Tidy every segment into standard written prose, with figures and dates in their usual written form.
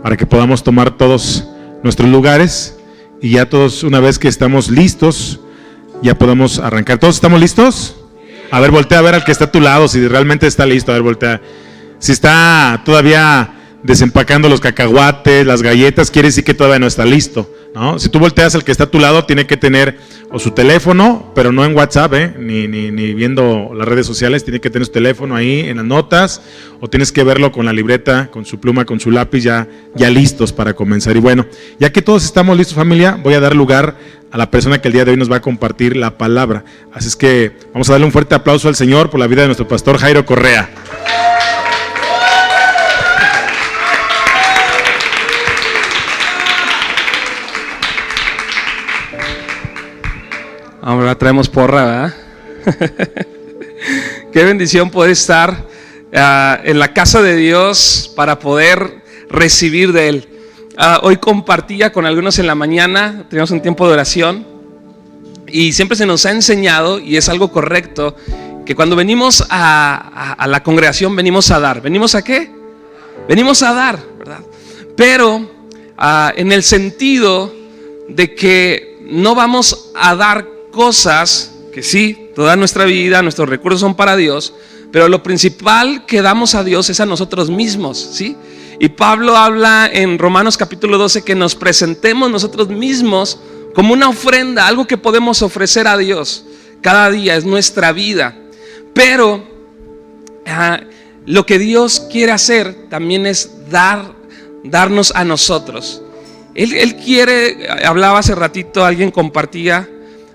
para que podamos tomar todos nuestros lugares y ya todos, una vez que estamos listos, ya podemos arrancar. ¿Todos estamos listos? A ver, voltea a ver al que está a tu lado, si realmente está listo. A ver, voltea. Si está todavía desempacando los cacahuates, las galletas, quiere decir que todavía no está listo, ¿no? Si tú volteas al que está a tu lado, tiene que tener o su teléfono, pero no en WhatsApp, ni viendo las redes sociales, tiene que tener su teléfono ahí en las notas, o tienes que verlo con la libreta, con su pluma, con su lápiz, ya listos para comenzar. Y bueno, ya que todos estamos listos, familia, voy a dar lugar a la persona que el día de hoy nos va a compartir la palabra. Así es que vamos a darle un fuerte aplauso al Señor por la vida de nuestro pastor Jairo Correa. Ahora traemos porra, ¿verdad? Qué bendición poder estar en la casa de Dios para poder recibir de Él. Hoy compartía con algunos en la mañana, teníamos un tiempo de oración y siempre se nos ha enseñado, y es algo correcto, que cuando venimos a la congregación venimos a dar. ¿Venimos a qué? Venimos a dar, ¿verdad? Pero en el sentido de que no vamos a dar cosas que sí, toda nuestra vida, nuestros recursos son para Dios, pero lo principal que damos a Dios es a nosotros mismos, ¿sí? Y Pablo habla en Romanos capítulo 12 que nos presentemos nosotros mismos como una ofrenda, algo que podemos ofrecer a Dios cada día, es nuestra vida. Pero lo que Dios quiere hacer también es darnos a nosotros. Él quiere, hablaba hace ratito, alguien compartía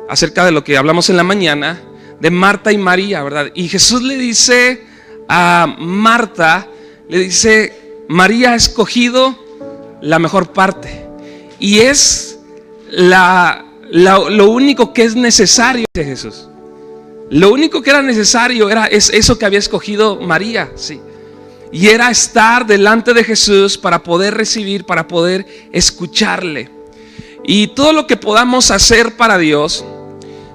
acerca de lo que hablamos en la mañana, de Marta y María, ¿verdad? Y Jesús le dice a Marta, le dice: María ha escogido la mejor parte, y es lo único que es necesario de Jesús. Lo único que era necesario es eso que había escogido María, sí. Y era estar delante de Jesús para poder recibir, para poder escucharle. Y todo lo que podamos hacer para Dios,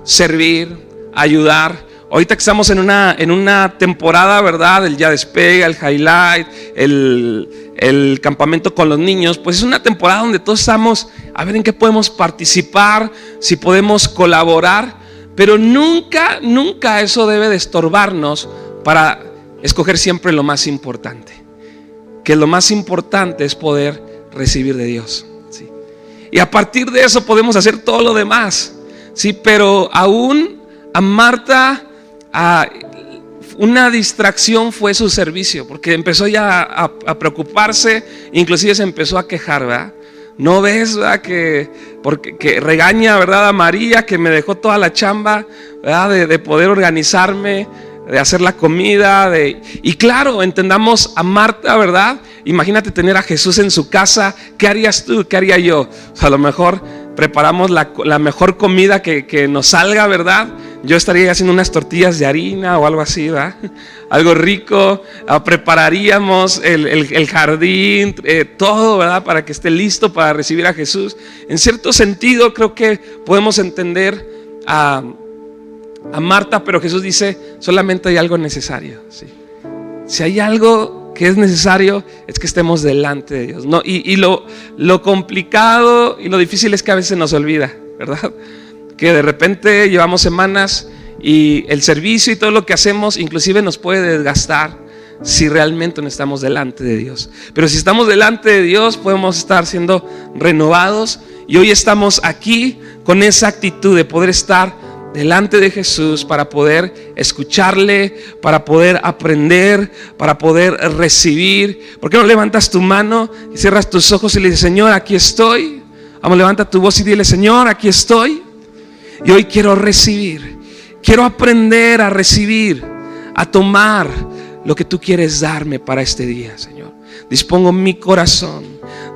servir, ayudar. Ahorita que estamos en una temporada, ¿verdad? El Ya Despega, el Highlight, el campamento con los niños, pues es una temporada donde todos estamos a ver en qué podemos participar, si podemos colaborar, pero nunca eso debe de estorbarnos para escoger siempre lo más importante. Que lo más importante es poder recibir de Dios, ¿sí? Y a partir de eso podemos hacer todo lo demás, ¿sí? Pero aún a Marta, una distracción fue su servicio, porque empezó ya a preocuparse, inclusive se empezó a quejar, ¿verdad? ¿No ves, verdad, que regaña, ¿verdad, a María, que me dejó toda la chamba, ¿verdad? de poder organizarme, de hacer la comida, y claro, entendamos a Marta, ¿verdad? Imagínate tener a Jesús en su casa. ¿Qué harías tú? ¿Qué haría yo? O sea, a lo mejor preparamos la mejor comida que nos salga, ¿verdad? Yo estaría haciendo unas tortillas de harina o algo así, ¿verdad? Algo rico. Prepararíamos el jardín, todo, ¿verdad? Para que esté listo para recibir a Jesús. En cierto sentido, creo que podemos entender a Marta, pero Jesús dice: solamente hay algo necesario, ¿sí? Si hay algo que es necesario, es que estemos delante de Dios, ¿no? Y lo complicado y lo difícil es que a veces nos olvida, ¿verdad? Que de repente llevamos semanas y el servicio y todo lo que hacemos inclusive nos puede desgastar si realmente no estamos delante de Dios. Pero si estamos delante de Dios, podemos estar siendo renovados, y hoy estamos aquí con esa actitud de poder estar delante de Jesús para poder escucharle, para poder aprender, para poder recibir. ¿Por qué no levantas tu mano y cierras tus ojos y le dices: Señor, aquí estoy? Vamos, levanta tu voz y dile: Señor, aquí estoy. Y hoy quiero recibir, quiero aprender a recibir, a tomar lo que tú quieres darme para este día, Señor. Dispongo mi corazón,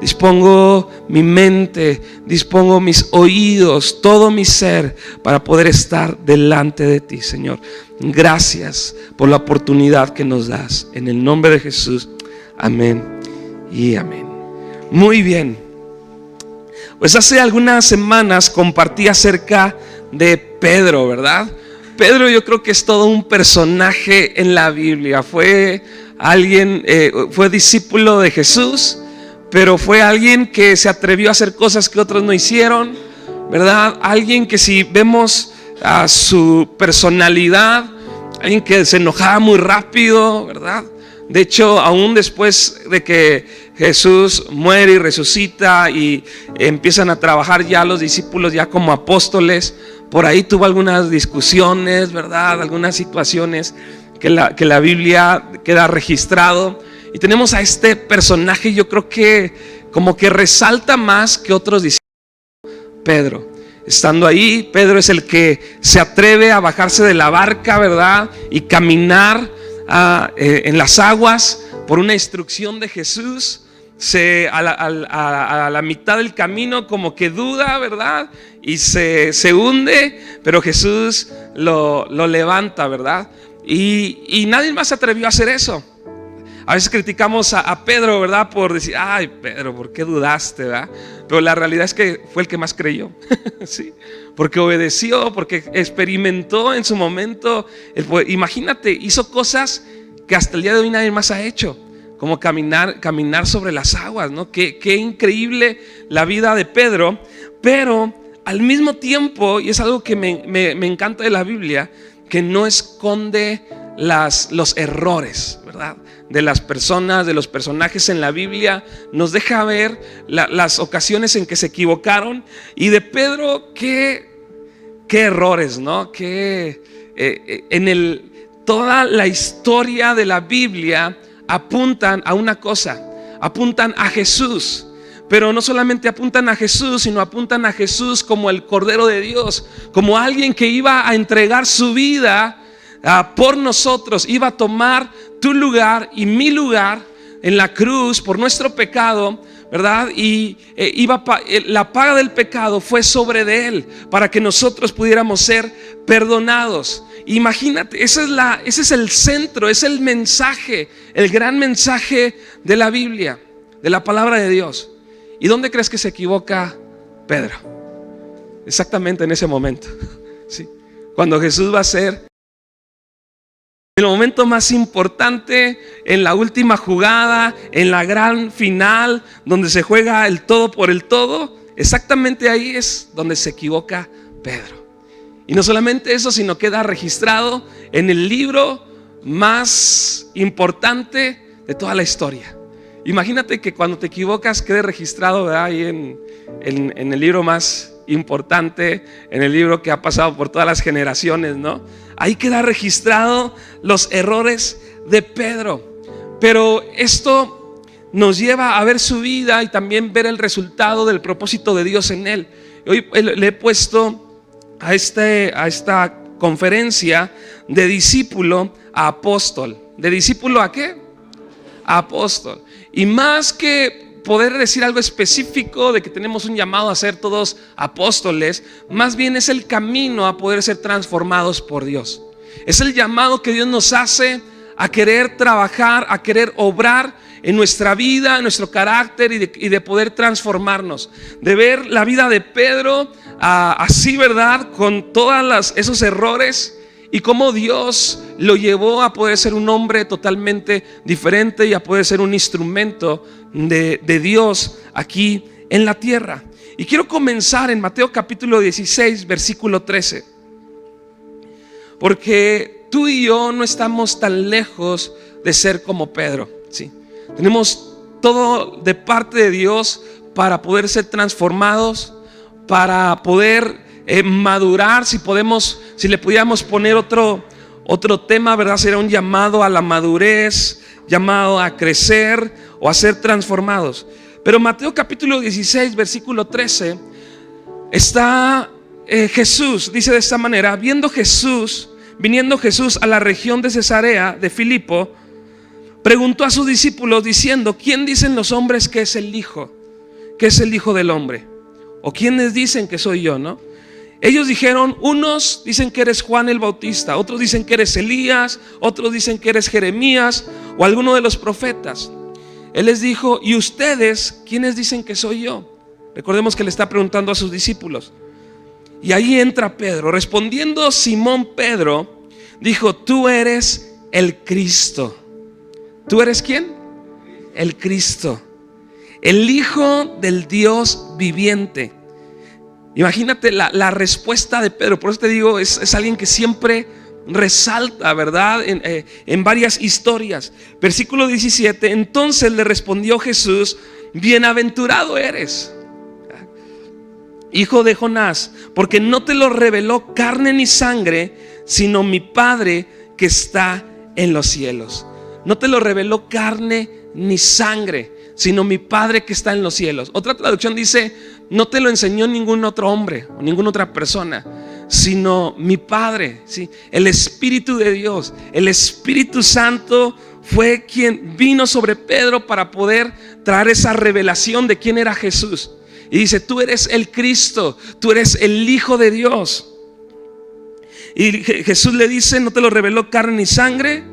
dispongo mi mente, dispongo mis oídos, todo mi ser para poder estar delante de ti, Señor. Gracias por la oportunidad que nos das. En el nombre de Jesús, amén y amén. Muy bien. Pues hace algunas semanas compartí acerca de Pedro, ¿verdad? Pedro, yo creo que es todo un personaje en la Biblia. Fue alguien, fue discípulo de Jesús, pero fue alguien que se atrevió a hacer cosas que otros no hicieron, ¿verdad? Alguien que, si vemos a su personalidad, alguien que se enojaba muy rápido, ¿verdad? De hecho, aún después de que Jesús muere y resucita y empiezan a trabajar ya los discípulos ya como apóstoles, por ahí tuvo algunas discusiones, ¿verdad? Algunas situaciones que la Biblia queda registrado. Y tenemos a este personaje, yo creo que como que resalta más que otros discípulos. Pedro, estando ahí, Pedro es el que se atreve a bajarse de la barca, ¿verdad? Y caminar en las aguas por una instrucción de Jesús. A la mitad del camino como que duda, ¿verdad? Y se hunde, pero Jesús lo levanta, ¿verdad? Y nadie más se atrevió a hacer eso. A veces criticamos a Pedro, ¿verdad? Por decir, ay, Pedro, ¿por qué dudaste, verdad? Pero la realidad es que fue el que más creyó. ¿Sí? Porque obedeció, porque experimentó en su momento. Imagínate, hizo cosas que hasta el día de hoy nadie más ha hecho, como caminar sobre las aguas, ¿no? Qué increíble la vida de Pedro. Pero al mismo tiempo, y es algo que me encanta de la Biblia, que no esconde los errores, ¿verdad? De las personas, de los personajes en la Biblia. Nos deja ver las ocasiones en que se equivocaron. Y de Pedro, qué errores, ¿no? Toda la historia de la Biblia apuntan a una cosa, apuntan a Jesús. Pero no solamente apuntan a Jesús, sino apuntan a Jesús como el Cordero de Dios, como alguien que iba a entregar su vida por nosotros, iba a tomar tu lugar y mi lugar en la cruz por nuestro pecado, ¿verdad? Y la paga del pecado fue sobre de él para que nosotros pudiéramos ser perdonados. Imagínate, ese es el centro, es el mensaje, el gran mensaje de la Biblia, de la palabra de Dios. ¿Y dónde crees que se equivoca Pedro? Exactamente en ese momento, ¿sí? Cuando Jesús va a ser el momento más importante, en la última jugada, en la gran final, donde se juega el todo por el todo. Exactamente ahí es donde se equivoca Pedro. Y no solamente eso, sino queda registrado en el libro más importante de toda la historia. Imagínate que cuando te equivocas quede registrado, ¿verdad? Ahí en el libro más importante, en el libro que ha pasado por todas las generaciones, ¿no? Ahí queda registrado los errores de Pedro. Pero esto nos lleva a ver su vida y también ver el resultado del propósito de Dios en él. Hoy le he puesto a esta conferencia de discípulo a apóstol. ¿De discípulo a qué? A apóstol. Y más que poder decir algo específico de que tenemos un llamado a ser todos apóstoles, más bien es el camino a poder ser transformados por Dios. Es el llamado que Dios nos hace a querer trabajar, a querer obrar en nuestra vida, en nuestro carácter y de poder transformarnos. De ver la vida de Pedro así, ¿verdad? Con todos esos errores y cómo Dios lo llevó a poder ser un hombre totalmente diferente y a poder ser un instrumento de Dios aquí en la tierra. Y quiero comenzar en Mateo capítulo 16, versículo 13. Porque tú y yo no estamos tan lejos de ser como Pedro, ¿sí? Tenemos todo de parte de Dios para poder ser transformados, para poder madurar. Si le pudiéramos poner otro tema, ¿verdad? Será un llamado a la madurez, llamado a crecer o a ser transformados. Pero Mateo capítulo 16, versículo 13, está Jesús, dice de esta manera: viniendo Jesús a la región de Cesarea de Filipo, preguntó a sus discípulos diciendo: ¿quién dicen los hombres que es el Hijo? ¿Qué es el Hijo del Hombre? ¿O quiénes dicen que soy yo, no? Ellos dijeron: unos dicen que eres Juan el Bautista, otros dicen que eres Elías, otros dicen que eres Jeremías o alguno de los profetas. Él les dijo: ¿y ustedes quiénes dicen que soy yo? Recordemos que le está preguntando a sus discípulos. Y ahí entra Pedro. Respondiendo Simón Pedro, dijo: tú eres el Cristo. ¿Tú eres quién? El Cristo, el Hijo del Dios viviente. Imagínate la respuesta de Pedro. Por eso te digo, es alguien que siempre resalta, ¿verdad? En varias historias. Versículo 17. Entonces le respondió Jesús: bienaventurado eres, hijo de Jonás, porque no te lo reveló carne ni sangre, sino mi Padre que está en los cielos. No te lo reveló carne ni sangre, sino mi Padre que está en los cielos. Otra traducción dice: no te lo enseñó ningún otro hombre o ninguna otra persona, sino mi Padre, ¿sí? El Espíritu de Dios, el Espíritu Santo fue quien vino sobre Pedro para poder traer esa revelación de quién era Jesús. Y dice: tú eres el Cristo, tú eres el Hijo de Dios. Y Jesús le dice: no te lo reveló carne ni sangre,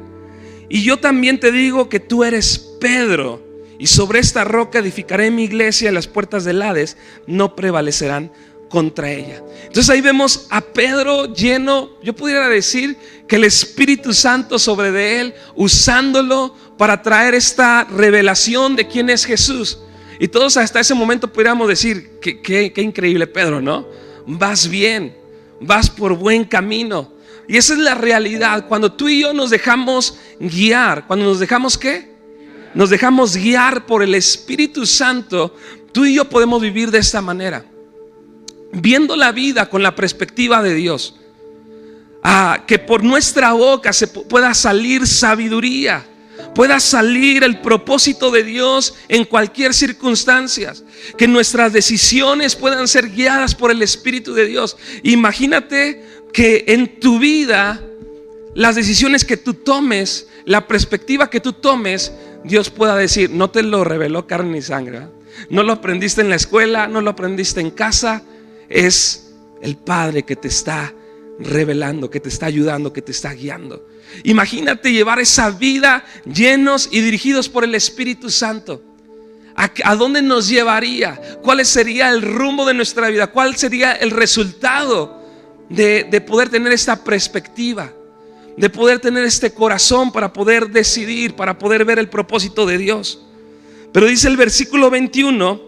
y yo también te digo que tú eres Pedro, y sobre esta roca edificaré mi iglesia, y las puertas del Hades no prevalecerán contra ella. Entonces ahí vemos a Pedro lleno, yo pudiera decir que el Espíritu Santo sobre de él, usándolo para traer esta revelación de quién es Jesús. Y todos hasta ese momento pudiéramos decir: qué increíble, Pedro, ¿no? Vas bien, vas por buen camino. Y esa es la realidad. Cuando tú y yo nos dejamos guiar, cuando nos dejamos ¿qué? Nos dejamos guiar por el Espíritu Santo, tú y yo podemos vivir de esta manera, viendo la vida con la perspectiva de Dios. Que por nuestra boca pueda salir sabiduría, pueda salir el propósito de Dios en cualquier circunstancia, que nuestras decisiones puedan ser guiadas por el Espíritu de Dios. Imagínate que en tu vida, las decisiones que tú tomes, la perspectiva que tú tomes, Dios pueda decir: no te lo reveló carne ni sangre, ¿eh? No lo aprendiste en la escuela, no lo aprendiste en casa. Es el Padre que te está revelando, que te está ayudando, que te está guiando. Imagínate llevar esa vida llenos y dirigidos por el Espíritu Santo. ¿A dónde nos llevaría? ¿Cuál sería el rumbo de nuestra vida? ¿Cuál sería el resultado de poder tener esta perspectiva? De poder tener este corazón para poder decidir, para poder ver el propósito de Dios. Pero dice el versículo 21: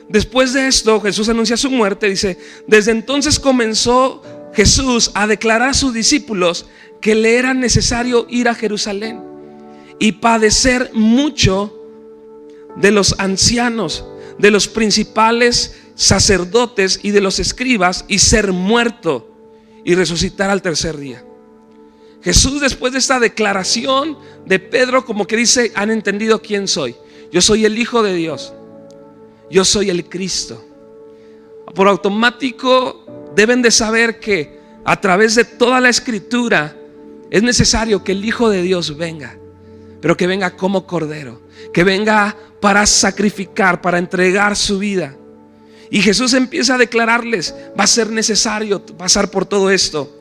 después de esto Jesús anuncia su muerte. Dice: desde entonces comenzó Jesús a declarar a sus discípulos que le era necesario ir a Jerusalén y padecer mucho de los ancianos, de los principales sacerdotes y de los escribas, y ser muerto y resucitar al tercer día. Jesús, después de esta declaración de Pedro, como que dice: han entendido quién soy. Yo soy el Hijo de Dios, yo soy el Cristo. Por automático deben de saber que a través de toda la Escritura es necesario que el Hijo de Dios venga, pero que venga como Cordero, que venga para sacrificar, para entregar su vida. Y Jesús empieza a declararles: va a ser necesario pasar por todo esto.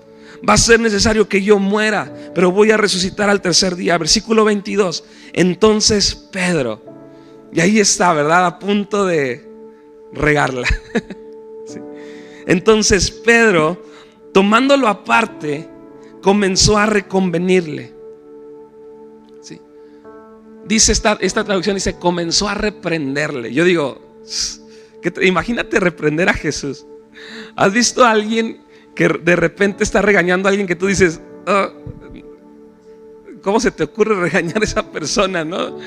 Va a ser necesario que yo muera, pero voy a resucitar al tercer día. Versículo 22. Entonces Pedro, y ahí está, ¿verdad? A punto de regarla. Sí. Entonces Pedro, tomándolo aparte, comenzó a reconvenirle. ¿Sí? Dice esta traducción, dice: comenzó a reprenderle. Yo digo, imagínate reprender a Jesús. ¿Has visto a alguien que de repente está regañando a alguien que tú dices: oh, ¿cómo se te ocurre regañar a esa persona, no?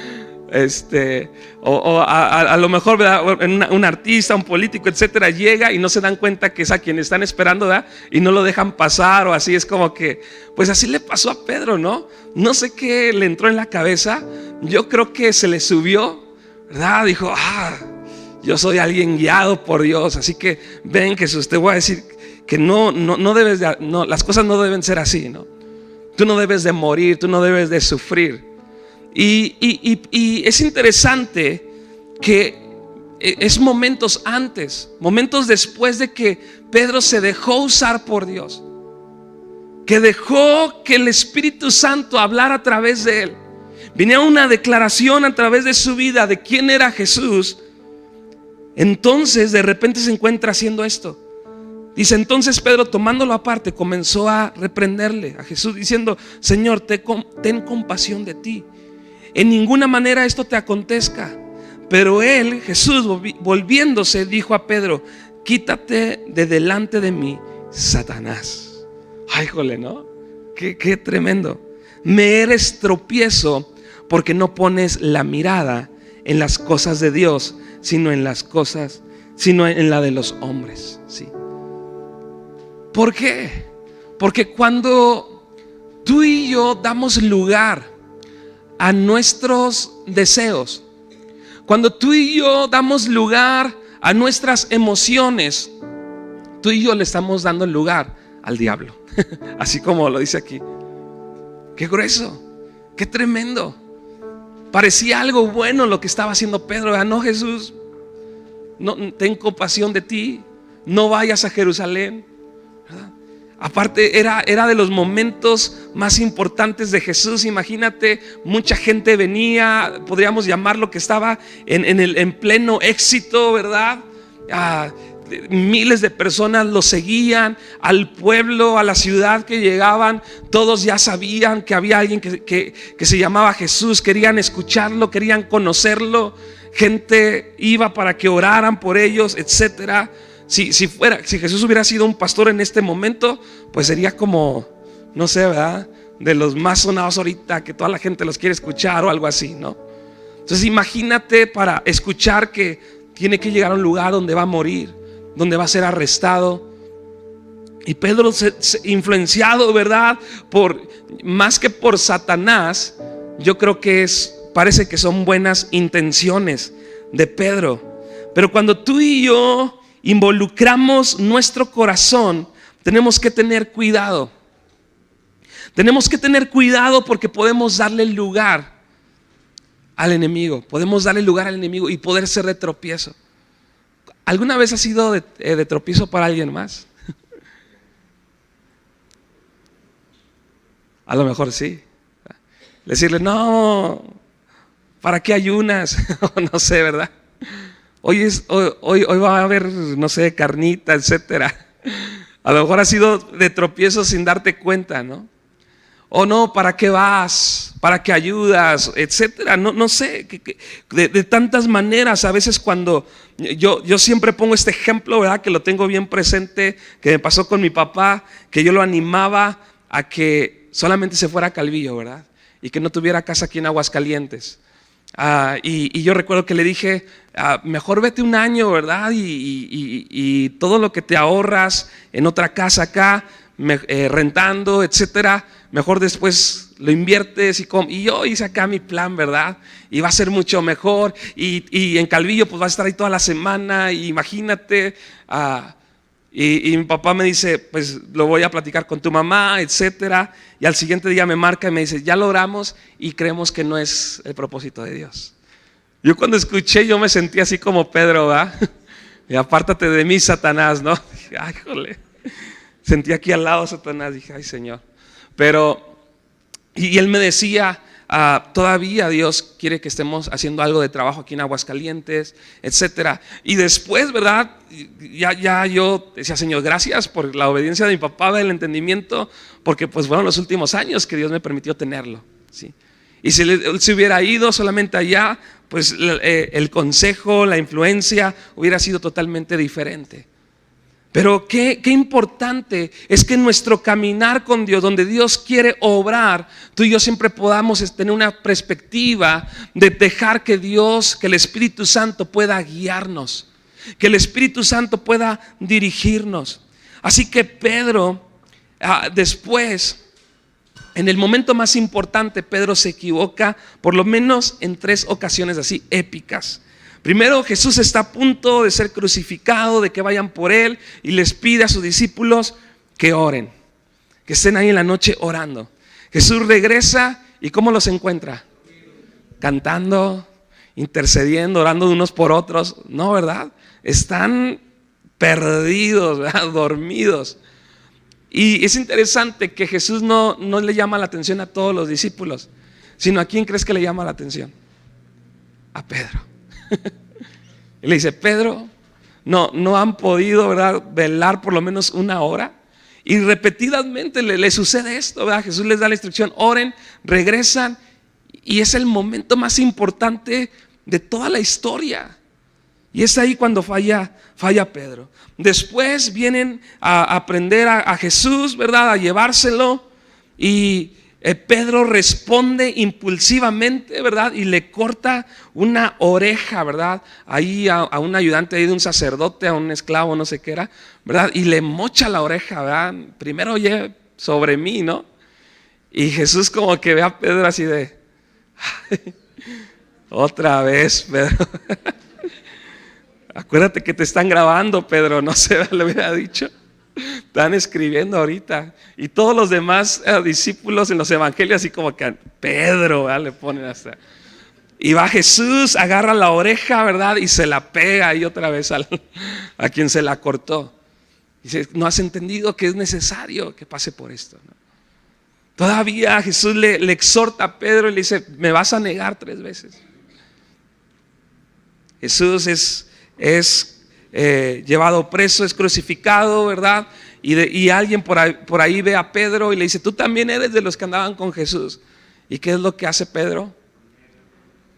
A lo mejor, ¿verdad? Un artista, un político, etcétera, llega y no se dan cuenta que es a quien están esperando, ¿verdad? Y no lo dejan pasar, o así. Es como que, pues así le pasó a Pedro, ¿no? No sé qué le entró en la cabeza. Yo creo que se le subió, ¿verdad? Dijo: yo soy alguien guiado por Dios, así que ven, Jesús, te voy a decir que no debes de, no, las cosas no deben ser así, ¿no? Tú no debes de morir, tú no debes de sufrir. Y es interesante que es momentos antes, momentos después de que Pedro se dejó usar por Dios, que dejó que el Espíritu Santo hablara a través de él. Venía una declaración a través de su vida de quién era Jesús. Entonces de repente se encuentra haciendo esto. Dice: entonces Pedro, tomándolo aparte, comenzó a reprenderle a Jesús, diciendo: Señor, ten compasión de ti. En ninguna manera esto te acontezca. Pero él, Jesús, volviéndose, dijo a Pedro: quítate de delante de mí, Satanás. Ay, jole, ¿no? Qué tremendo. Me eres tropiezo porque no pones la mirada en las cosas de Dios, sino en la de los hombres. ¿Sí? ¿Por qué? Porque cuando tú y yo damos lugar a nuestros deseos, cuando tú y yo damos lugar a nuestras emociones, tú y yo le estamos dando lugar al diablo. Así como lo dice aquí. Qué grueso, qué tremendo. Parecía algo bueno lo que estaba haciendo Pedro. No, Jesús, no, ten compasión de ti, no vayas a Jerusalén, ¿verdad? Aparte era de los momentos más importantes de Jesús. Imagínate, mucha gente venía, podríamos llamarlo que estaba en pleno éxito, ¿verdad? Miles de personas lo seguían. Al pueblo, a la ciudad que llegaban, todos ya sabían que había alguien que se llamaba Jesús. Querían escucharlo, querían conocerlo. Gente iba para que oraran por ellos, etcétera. Si Jesús hubiera sido un pastor en este momento, pues sería como, no sé, ¿verdad? De los más sonados ahorita, que toda la gente los quiere escuchar o algo así, ¿no? Entonces imagínate, para escuchar que tiene que llegar a un lugar donde va a morir, donde va a ser arrestado. Y Pedro, influenciado, ¿verdad? Más que por Satanás, yo creo que parece que son buenas intenciones de Pedro. Pero cuando tú y yo involucramos nuestro corazón, tenemos que tener cuidado. Tenemos que tener cuidado porque podemos darle lugar al enemigo. Podemos darle lugar al enemigo y poder ser de tropiezo. ¿Alguna vez ha sido de tropiezo para alguien más? A lo mejor sí. Decirle: no, ¿para qué ayunas? No sé, ¿verdad? Hoy va a haber, no sé, carnita, etcétera. A lo mejor ha sido de tropiezo sin darte cuenta, ¿no? O no, ¿para qué vas? ¿Para qué ayudas? Etcétera. No sé, de tantas maneras. A veces cuando yo siempre pongo este ejemplo, ¿verdad? Que lo tengo bien presente, que me pasó con mi papá, que yo lo animaba a que solamente se fuera a Calvillo, ¿verdad? Y que no tuviera casa aquí en Aguascalientes. Y yo recuerdo que le dije: mejor vete un año, ¿verdad? Y todo lo que te ahorras en otra casa acá, rentando, etcétera, mejor después lo inviertes. Y yo hice acá mi plan, ¿verdad? Y va a ser mucho mejor. Y en Calvillo pues vas a estar ahí toda la semana. Y imagínate. Y mi papá me dice: pues lo voy a platicar con tu mamá, etcétera. Y al siguiente día me marca y me dice: ya logramos y creemos que no es el propósito de Dios. Yo cuando escuché, yo me sentí así como Pedro, ¿verdad? Y apártate de mí, Satanás, ¿no? Dije: ay, jole. Sentí aquí al lado Satanás, dije: ay, Señor. Pero, y él me decía: todavía Dios quiere que estemos haciendo algo de trabajo aquí en Aguascalientes, etcétera. Y después, ¿verdad? Ya yo decía: Señor, gracias por la obediencia de mi papá, del entendimiento, porque pues fueron los últimos años que Dios me permitió tenerlo, ¿sí? Y si él se hubiera ido solamente allá, pues el consejo, la influencia hubiera sido totalmente diferente. Pero qué importante es que en nuestro caminar con Dios, donde Dios quiere obrar, tú y yo siempre podamos tener una perspectiva de dejar que Dios, que el Espíritu Santo pueda guiarnos, que el Espíritu Santo pueda dirigirnos. Así que Pedro, después, en el momento más importante, Pedro se equivoca por lo menos en 3 ocasiones así épicas. Primero, Jesús está a punto de ser crucificado, de que vayan por él, y les pide a sus discípulos que oren, que estén ahí en la noche orando. Jesús regresa y ¿cómo los encuentra? Cantando, intercediendo, orando de unos por otros. No, ¿verdad? Están perdidos, ¿verdad? Dormidos. Y es interesante que Jesús no le llama la atención a todos los discípulos, sino ¿a quién crees que le llama la atención? A Pedro. Y le dice: Pedro, no han podido, ¿verdad?, velar por lo menos 1 hora. Y repetidamente le sucede esto, ¿verdad? Jesús les da la instrucción: oren, regresan. Y es el momento más importante de toda la historia. Y es ahí cuando falla Pedro. Después vienen a aprender a Jesús, ¿verdad? A llevárselo. Y Pedro responde impulsivamente, ¿verdad? Y le corta una oreja, ¿verdad? Ahí a un ayudante ahí de un sacerdote, a un esclavo, no sé qué era, ¿verdad? Y le mocha la oreja, ¿verdad? Primero oye sobre mí, ¿no? Y Jesús como que ve a Pedro así de, otra vez, Pedro. Acuérdate que te están grabando, Pedro, no se le hubiera dicho. Están escribiendo ahorita. Y todos los demás discípulos en los evangelios así como que Pedro, ¿verdad? Le ponen hasta. Y va Jesús, agarra la oreja, ¿verdad? Y se la pega ahí otra vez a quien se la cortó. Dice, no has entendido que es necesario que pase por esto, ¿no? Todavía Jesús le exhorta a Pedro y le dice, me vas a negar 3 veces. Jesús es llevado preso, es crucificado, ¿verdad? Y alguien por ahí ve a Pedro y le dice, tú también eres de los que andaban con Jesús. ¿Y qué es lo que hace Pedro?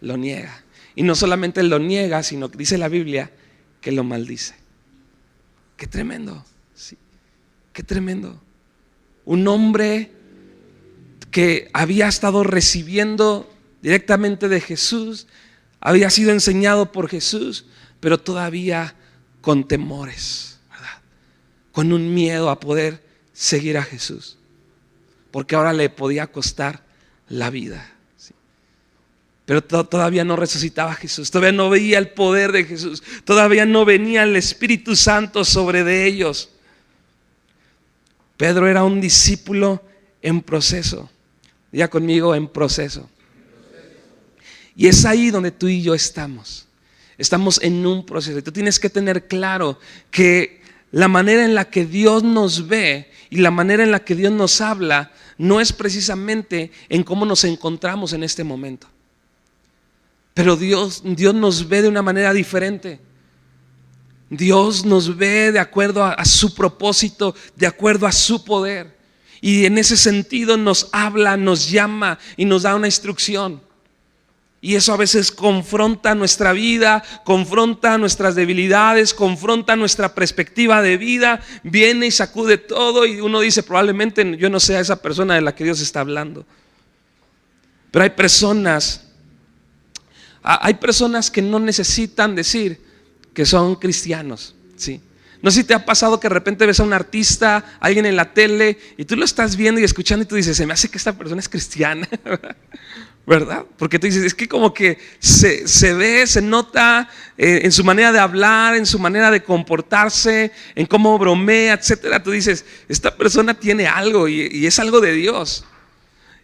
Lo niega. Y no solamente lo niega, sino que dice la Biblia que lo maldice. Qué tremendo, sí, qué tremendo. Un hombre que había estado recibiendo directamente de Jesús, había sido enseñado por Jesús, pero todavía con temores, ¿verdad? Con un miedo a poder seguir a Jesús, porque ahora le podía costar la vida, ¿sí? Pero todavía no resucitaba a Jesús, todavía no veía el poder de Jesús, todavía no venía el Espíritu Santo sobre de ellos. Pedro era un discípulo en proceso. Diga conmigo, en proceso. Y es ahí donde tú y yo estamos. Estamos en un proceso. Y tú tienes que tener claro que la manera en la que Dios nos ve y la manera en la que Dios nos habla no es precisamente en cómo nos encontramos en este momento. Pero Dios nos ve de una manera diferente. Dios nos ve de acuerdo a su propósito, de acuerdo a su poder. Y en ese sentido nos habla, nos llama y nos da una instrucción. Y eso a veces confronta nuestra vida, confronta nuestras debilidades, confronta nuestra perspectiva de vida. Viene y sacude todo y uno dice, probablemente yo no sea esa persona de la que Dios está hablando. Pero hay personas que no necesitan decir que son cristianos, ¿sí? No sé si te ha pasado que de repente ves a un artista, alguien en la tele, y tú lo estás viendo y escuchando y tú dices, se me hace que esta persona es cristiana, ¿verdad? Porque tú dices, es que como que se ve, se nota en su manera de hablar, en su manera de comportarse, en cómo bromea, etcétera. Tú dices, esta persona tiene algo y es algo de Dios.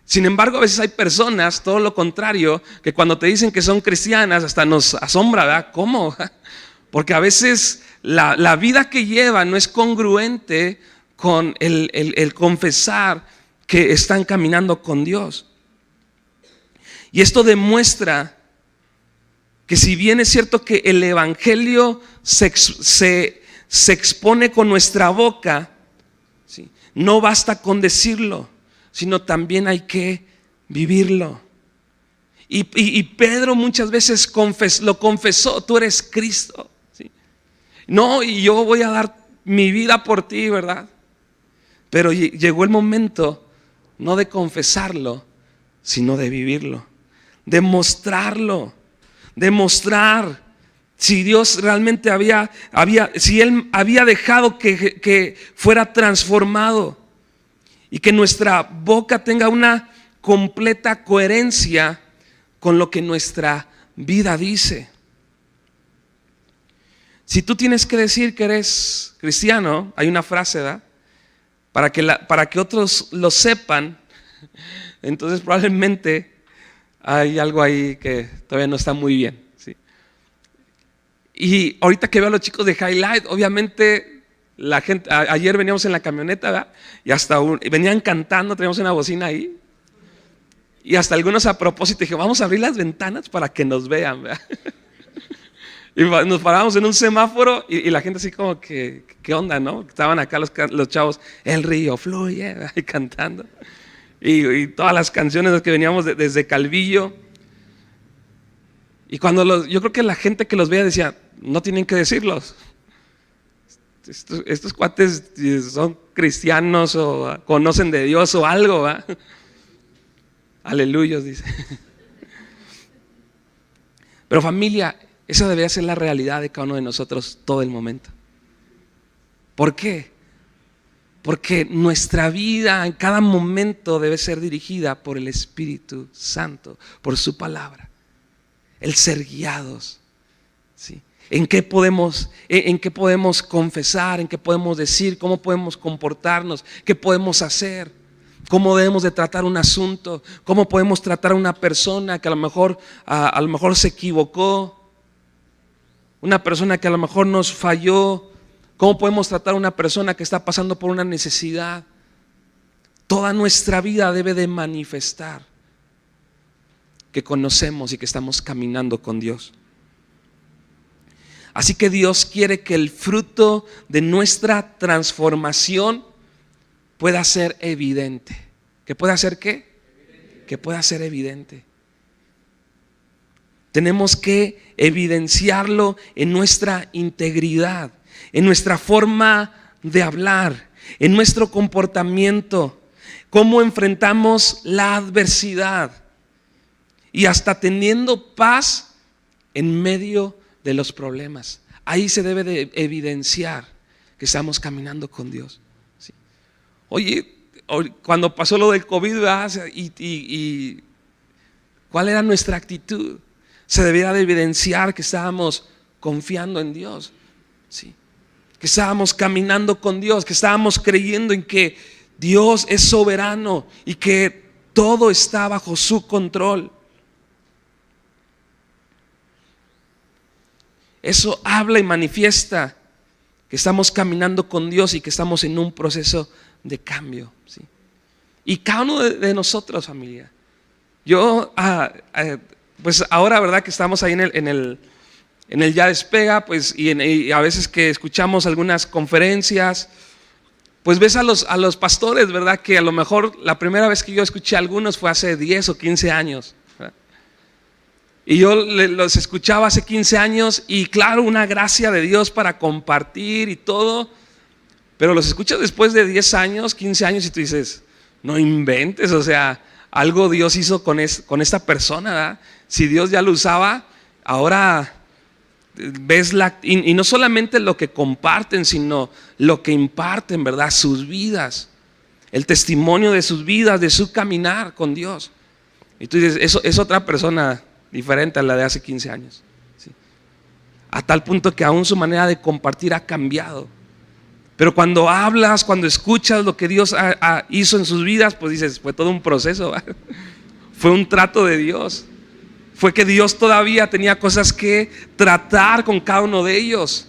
Sin embargo, a veces hay personas, todo lo contrario, que cuando te dicen que son cristianas hasta nos asombra, ¿verdad? ¿Cómo? Porque a veces la vida que llevan no es congruente con el confesar que están caminando con Dios. Y esto demuestra que si bien es cierto que el evangelio se expone con nuestra boca, ¿sí? No basta con decirlo, sino también hay que vivirlo. Y Pedro muchas veces lo confesó, tú eres Cristo. No, y yo voy a dar mi vida por ti, ¿verdad? Pero llegó el momento no de confesarlo, sino de vivirlo, de mostrarlo, de mostrar si Dios realmente si Él había dejado que fuera transformado y que nuestra boca tenga una completa coherencia con lo que nuestra vida dice. Si tú tienes que decir que eres cristiano, hay una frase, ¿verdad? Para que otros lo sepan, entonces probablemente hay algo ahí que todavía no está muy bien, ¿sí? Y ahorita que veo a los chicos de Highlight, obviamente la gente, ayer veníamos en la camioneta, ¿verdad? Y hasta venían cantando, teníamos una bocina ahí. Y hasta algunos a propósito dije, vamos a abrir las ventanas para que nos vean, ¿verdad? Y nos parábamos en un semáforo y la gente así como que, ¿qué onda, no? Estaban acá los chavos, el río fluye, y cantando. Y todas las canciones que veníamos desde Calvillo. Y yo creo que la gente que los veía decía, no tienen que decirlos. Estos cuates son cristianos o conocen de Dios o algo, ¿va? Aleluya, dice. Pero familia, esa debería ser la realidad de cada uno de nosotros todo el momento. ¿Por qué? Porque nuestra vida en cada momento debe ser dirigida por el Espíritu Santo, por su palabra. El ser guiados, ¿sí? ¿En qué podemos confesar? ¿En qué podemos decir? ¿Cómo podemos comportarnos? ¿Qué podemos hacer? ¿Cómo debemos de tratar un asunto? ¿Cómo podemos tratar a una persona que a lo mejor se equivocó? Una persona que a lo mejor nos falló. ¿Cómo podemos tratar a una persona que está pasando por una necesidad? Toda nuestra vida debe de manifestar que conocemos y que estamos caminando con Dios. Así que Dios quiere que el fruto de nuestra transformación pueda ser evidente. ¿Que pueda ser qué? Que pueda ser evidente. Tenemos que evidenciarlo en nuestra integridad, en nuestra forma de hablar, en nuestro comportamiento, cómo enfrentamos la adversidad y hasta teniendo paz en medio de los problemas. Ahí se debe de evidenciar que estamos caminando con Dios, ¿sí? Oye, cuando pasó lo del COVID, y ¿cuál era nuestra actitud? Se debía de evidenciar que estábamos confiando en Dios, ¿sí? Que estábamos caminando con Dios, que estábamos creyendo en que Dios es soberano y que todo está bajo su control. Eso habla y manifiesta que estamos caminando con Dios y que estamos en un proceso de cambio, ¿sí? Y cada uno de nosotros, familia. Yo, pues ahora, ¿verdad? Que estamos ahí en el Ya Despega, pues, y a veces que escuchamos algunas conferencias, pues ves a los pastores, ¿verdad? Que a lo mejor la primera vez que yo escuché a algunos fue hace 10 o 15 años. Y yo los escuchaba hace 15 años y claro, una gracia de Dios para compartir y todo. Pero los escuchas después de 10 años, 15 años y tú dices, no inventes, o sea, algo Dios hizo con esta persona, ¿verdad? Si Dios ya lo usaba, ahora ves y no solamente lo que comparten, sino lo que imparten, ¿verdad? Sus vidas, el testimonio de sus vidas, de su caminar con Dios. Y tú dices, eso es otra persona diferente a la de hace 15 años, ¿sí? A tal punto que aún su manera de compartir ha cambiado. Pero cuando hablas, cuando escuchas lo que Dios hizo en sus vidas, pues dices, fue todo un proceso, ¿verdad? Fue un trato de Dios. Fue que Dios todavía tenía cosas que tratar con cada uno de ellos,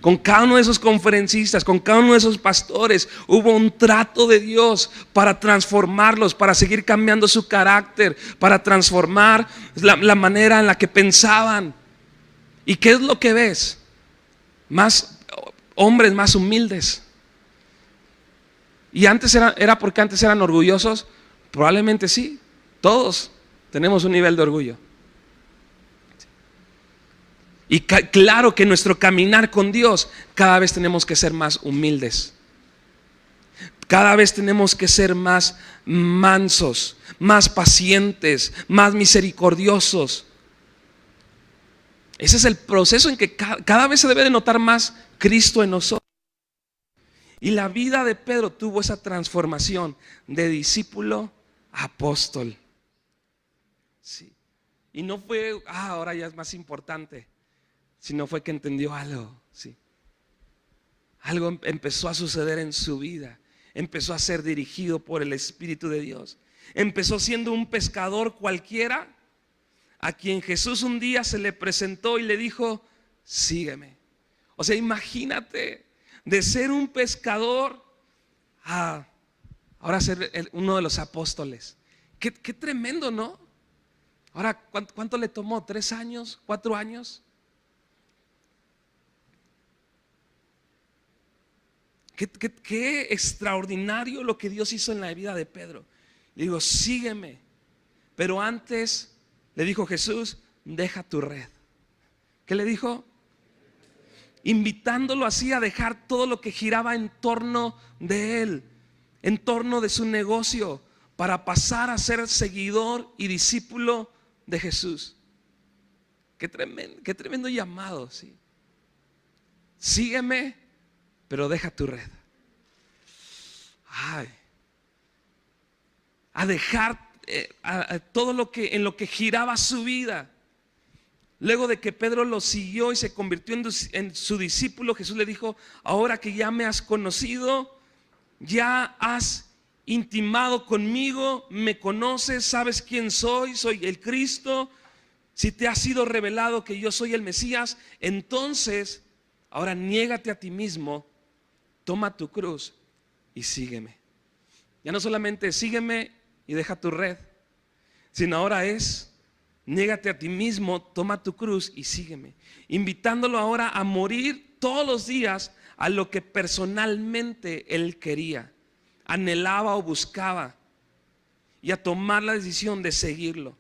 con cada uno de esos conferencistas, con cada uno de esos pastores. Hubo un trato de Dios para transformarlos, para seguir cambiando su carácter, para transformar la manera en la que pensaban. ¿Y qué es lo que ves? Más hombres más humildes. ¿Y antes era porque antes eran orgullosos? Probablemente sí, todos tenemos un nivel de orgullo. Y claro que nuestro caminar con Dios, cada vez tenemos que ser más humildes. Cada vez tenemos que ser más mansos, más pacientes, más misericordiosos. Ese es el proceso en que cada vez se debe de notar más Cristo en nosotros. Y la vida de Pedro tuvo esa transformación de discípulo a apóstol. Sí. Y no fue, ahora ya es más importante, sino fue que entendió algo. Sí. Algo empezó a suceder en su vida. Empezó a ser dirigido por el Espíritu de Dios. Empezó siendo un pescador cualquiera, a quien Jesús un día se le presentó y le dijo, sígueme. O sea, imagínate, de ser un pescador a ahora ser uno de los apóstoles. Qué tremendo, ¿no? Ahora, ¿cuánto le tomó? ¿3 años? ¿4 años? Qué extraordinario lo que Dios hizo en la vida de Pedro. Le digo, sígueme. Pero antes le dijo Jesús, deja tu red. ¿Qué le dijo? Invitándolo así a dejar todo lo que giraba en torno de él, en torno de su negocio, para pasar a ser seguidor y discípulo de Jesús. Qué tremendo llamado, ¿sí? Sígueme, pero deja tu red. Ay, a dejar todo lo que en lo que giraba su vida. Luego de que Pedro lo siguió y se convirtió en su discípulo, Jesús le dijo: ahora que ya me has conocido, ya has intimado conmigo, me conoces, sabes quién soy el Cristo. Si te ha sido revelado que yo soy el Mesías, entonces ahora niégate a ti mismo, toma tu cruz y sígueme. Ya no solamente sígueme y deja tu red, sino ahora es: niégate a ti mismo, toma tu cruz y sígueme. Invitándolo ahora a morir todos los días a lo que personalmente él quería, anhelaba o buscaba, y a tomar la decisión de seguirlo.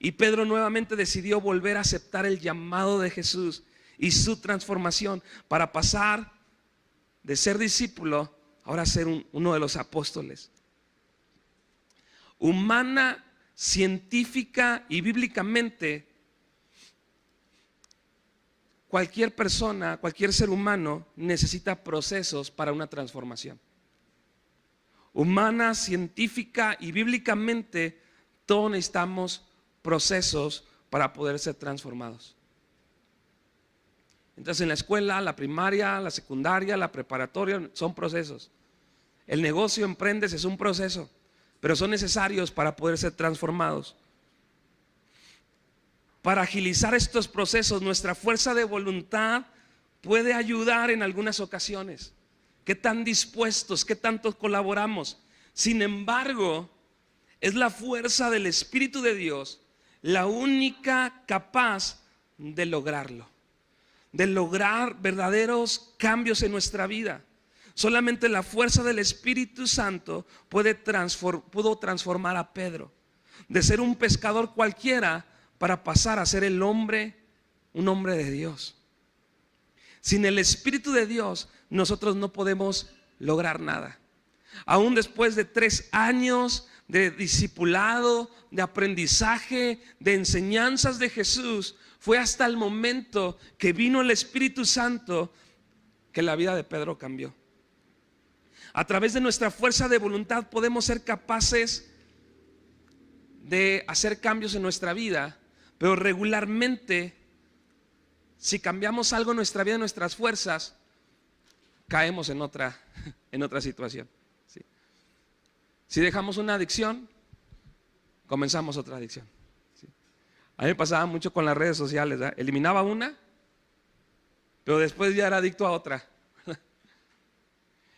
Y Pedro nuevamente decidió volver a aceptar el llamado de Jesús y su transformación para pasar de ser discípulo ahora a ser uno de los apóstoles. Humana, científica y bíblicamente, cualquier persona, cualquier ser humano necesita procesos para una transformación. Humana, científica y bíblicamente, todos necesitamos procesos para poder ser transformados. Entonces, en la escuela, la primaria, la secundaria, la preparatoria, son procesos. El negocio, emprendes, es un proceso, pero son necesarios para poder ser transformados. Para agilizar estos procesos, nuestra fuerza de voluntad puede ayudar en algunas ocasiones. ¿Qué tan dispuestos, qué tanto colaboramos? Sin embargo, es la fuerza del Espíritu de Dios la única capaz de lograrlo, de lograr verdaderos cambios en nuestra vida. Solamente la fuerza del Espíritu Santo pudo transformar a Pedro de ser un pescador cualquiera para pasar a ser un hombre de Dios. Sin el Espíritu de Dios, nosotros no podemos lograr nada. Aún después de 3 años de discipulado, de aprendizaje, de enseñanzas de Jesús, fue hasta el momento que vino el Espíritu Santo que la vida de Pedro cambió. A través de nuestra fuerza de voluntad podemos ser capaces de hacer cambios en nuestra vida, pero regularmente, si cambiamos algo en nuestra vida, en nuestras fuerzas, caemos en otra situación. ¿Sí? Si dejamos una adicción, comenzamos otra adicción. ¿Sí? A mí me pasaba mucho con las redes sociales, ¿verdad? Eliminaba una, pero después ya era adicto a otra.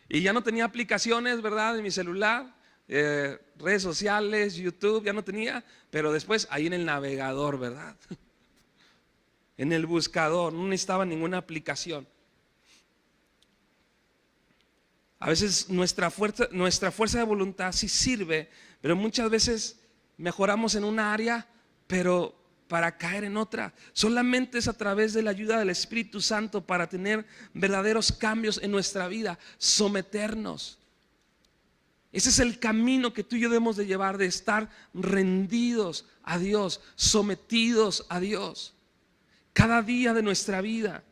Y ya no tenía aplicaciones, ¿verdad? En mi celular, redes sociales, YouTube, ya no tenía, pero después ahí en el navegador, ¿verdad? En el buscador, no necesitaba ninguna aplicación. A veces nuestra fuerza de voluntad sí sirve, pero muchas veces mejoramos en una área, pero para caer en otra. Solamente es a través de la ayuda del Espíritu Santo para tener verdaderos cambios en nuestra vida, someternos. Ese es el camino que tú y yo debemos de llevar, de estar rendidos a Dios, sometidos a Dios, cada día de nuestra vida.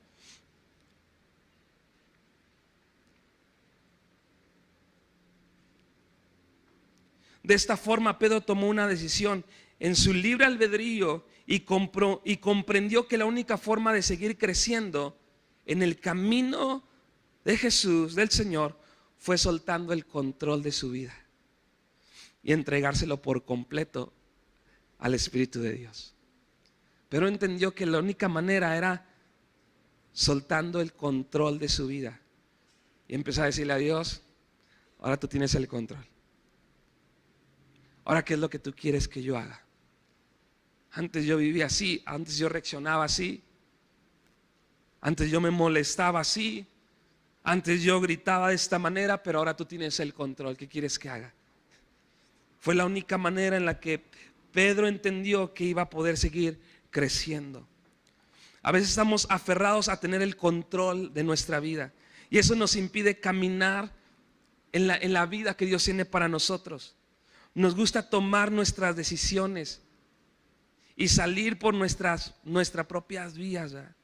De esta forma Pedro tomó una decisión en su libre albedrío y comprendió que la única forma de seguir creciendo en el camino de Jesús, del Señor, fue soltando el control de su vida y entregárselo por completo al Espíritu de Dios. Pero entendió que la única manera era soltando el control de su vida y empezó a decirle a Dios: ahora tú tienes el control. Ahora, ¿qué es lo que tú quieres que yo haga? Antes yo vivía así, antes yo reaccionaba así, antes yo me molestaba así, antes yo gritaba de esta manera, pero ahora tú tienes el control. ¿Qué quieres que haga? Fue la única manera en la que Pedro entendió que iba a poder seguir creciendo. A veces estamos aferrados a tener el control de nuestra vida y eso nos impide caminar en la vida que Dios tiene para nosotros. Nos gusta tomar nuestras decisiones y salir por nuestras propias vías, ¿verdad?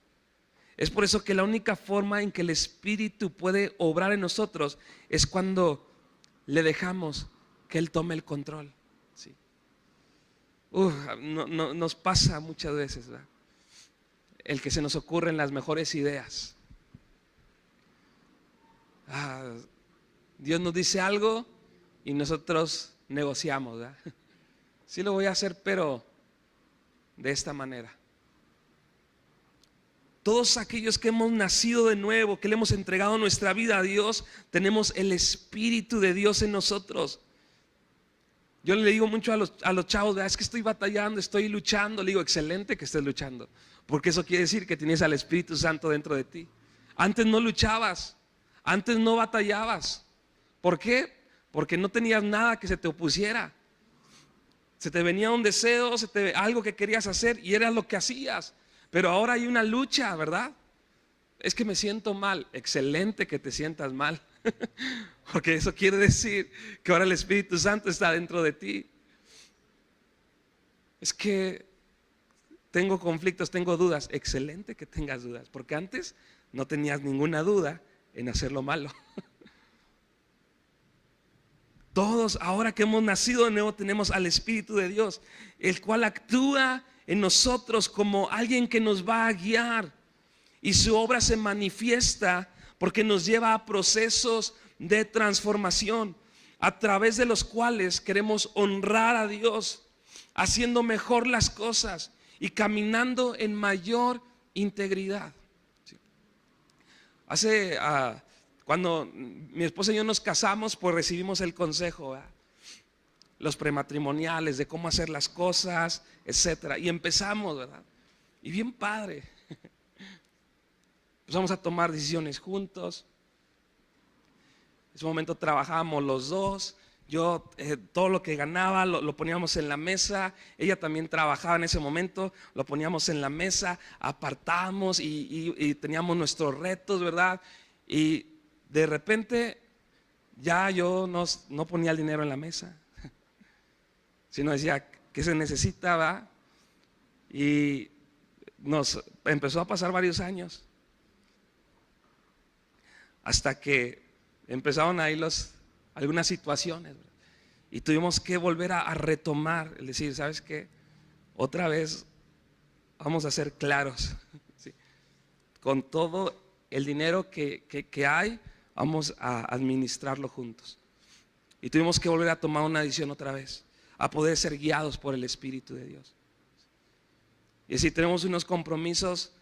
Es por eso que la única forma en que el Espíritu puede obrar en nosotros es cuando le dejamos que Él tome el control. Sí. Nos pasa muchas veces, ¿verdad? El que se nos ocurren las mejores ideas. Dios nos dice algo y nosotros negociamos, ¿verdad? Sí lo voy a hacer, pero de esta manera. Todos aquellos que hemos nacido de nuevo, que le hemos entregado nuestra vida a Dios, tenemos el Espíritu de Dios en nosotros. Yo le digo mucho a los chavos, ¿verdad? Es que estoy batallando, estoy luchando. Le digo, excelente que estés luchando, porque eso quiere decir que tienes al Espíritu Santo dentro de ti. Antes no luchabas, antes no batallabas. ¿Por qué? Porque no tenías nada que se te opusiera. Se te venía un deseo, algo que querías hacer y era lo que hacías. Pero ahora hay una lucha, ¿verdad? Es que me siento mal. Excelente que te sientas mal. Porque eso quiere decir que ahora el Espíritu Santo está dentro de ti. Es que tengo conflictos, tengo dudas. Excelente que tengas dudas, porque antes no tenías ninguna duda en hacer lo malo. Todos, ahora que hemos nacido de nuevo, tenemos al Espíritu de Dios, el cual actúa en nosotros como alguien que nos va a guiar. Y su obra se manifiesta porque nos lleva a procesos de transformación, a través de los cuales queremos honrar a Dios, haciendo mejor las cosas y caminando en mayor integridad. Cuando mi esposa y yo nos casamos, pues recibimos el consejo, ¿verdad? Los prematrimoniales, de cómo hacer las cosas, etcétera. Y empezamos, ¿verdad? Y bien padre. Empezamos a tomar decisiones juntos. En ese momento trabajábamos los dos. Yo todo lo que ganaba lo poníamos en la mesa. Ella también trabajaba en ese momento. Lo poníamos en la mesa, apartábamos y teníamos nuestros retos, ¿verdad? Y de repente ya yo no ponía el dinero en la mesa, sino decía, ¿qué se necesitaba? Y nos empezó a pasar varios años hasta que empezaron ahí algunas situaciones, ¿verdad? Y tuvimos que volver a retomar, es decir, ¿sabes qué? Otra vez vamos a ser claros, ¿sí? Con todo el dinero que hay, vamos a administrarlo juntos. Y tuvimos que volver a tomar una decisión otra vez, a poder ser guiados por el Espíritu de Dios. Y si tenemos unos compromisos,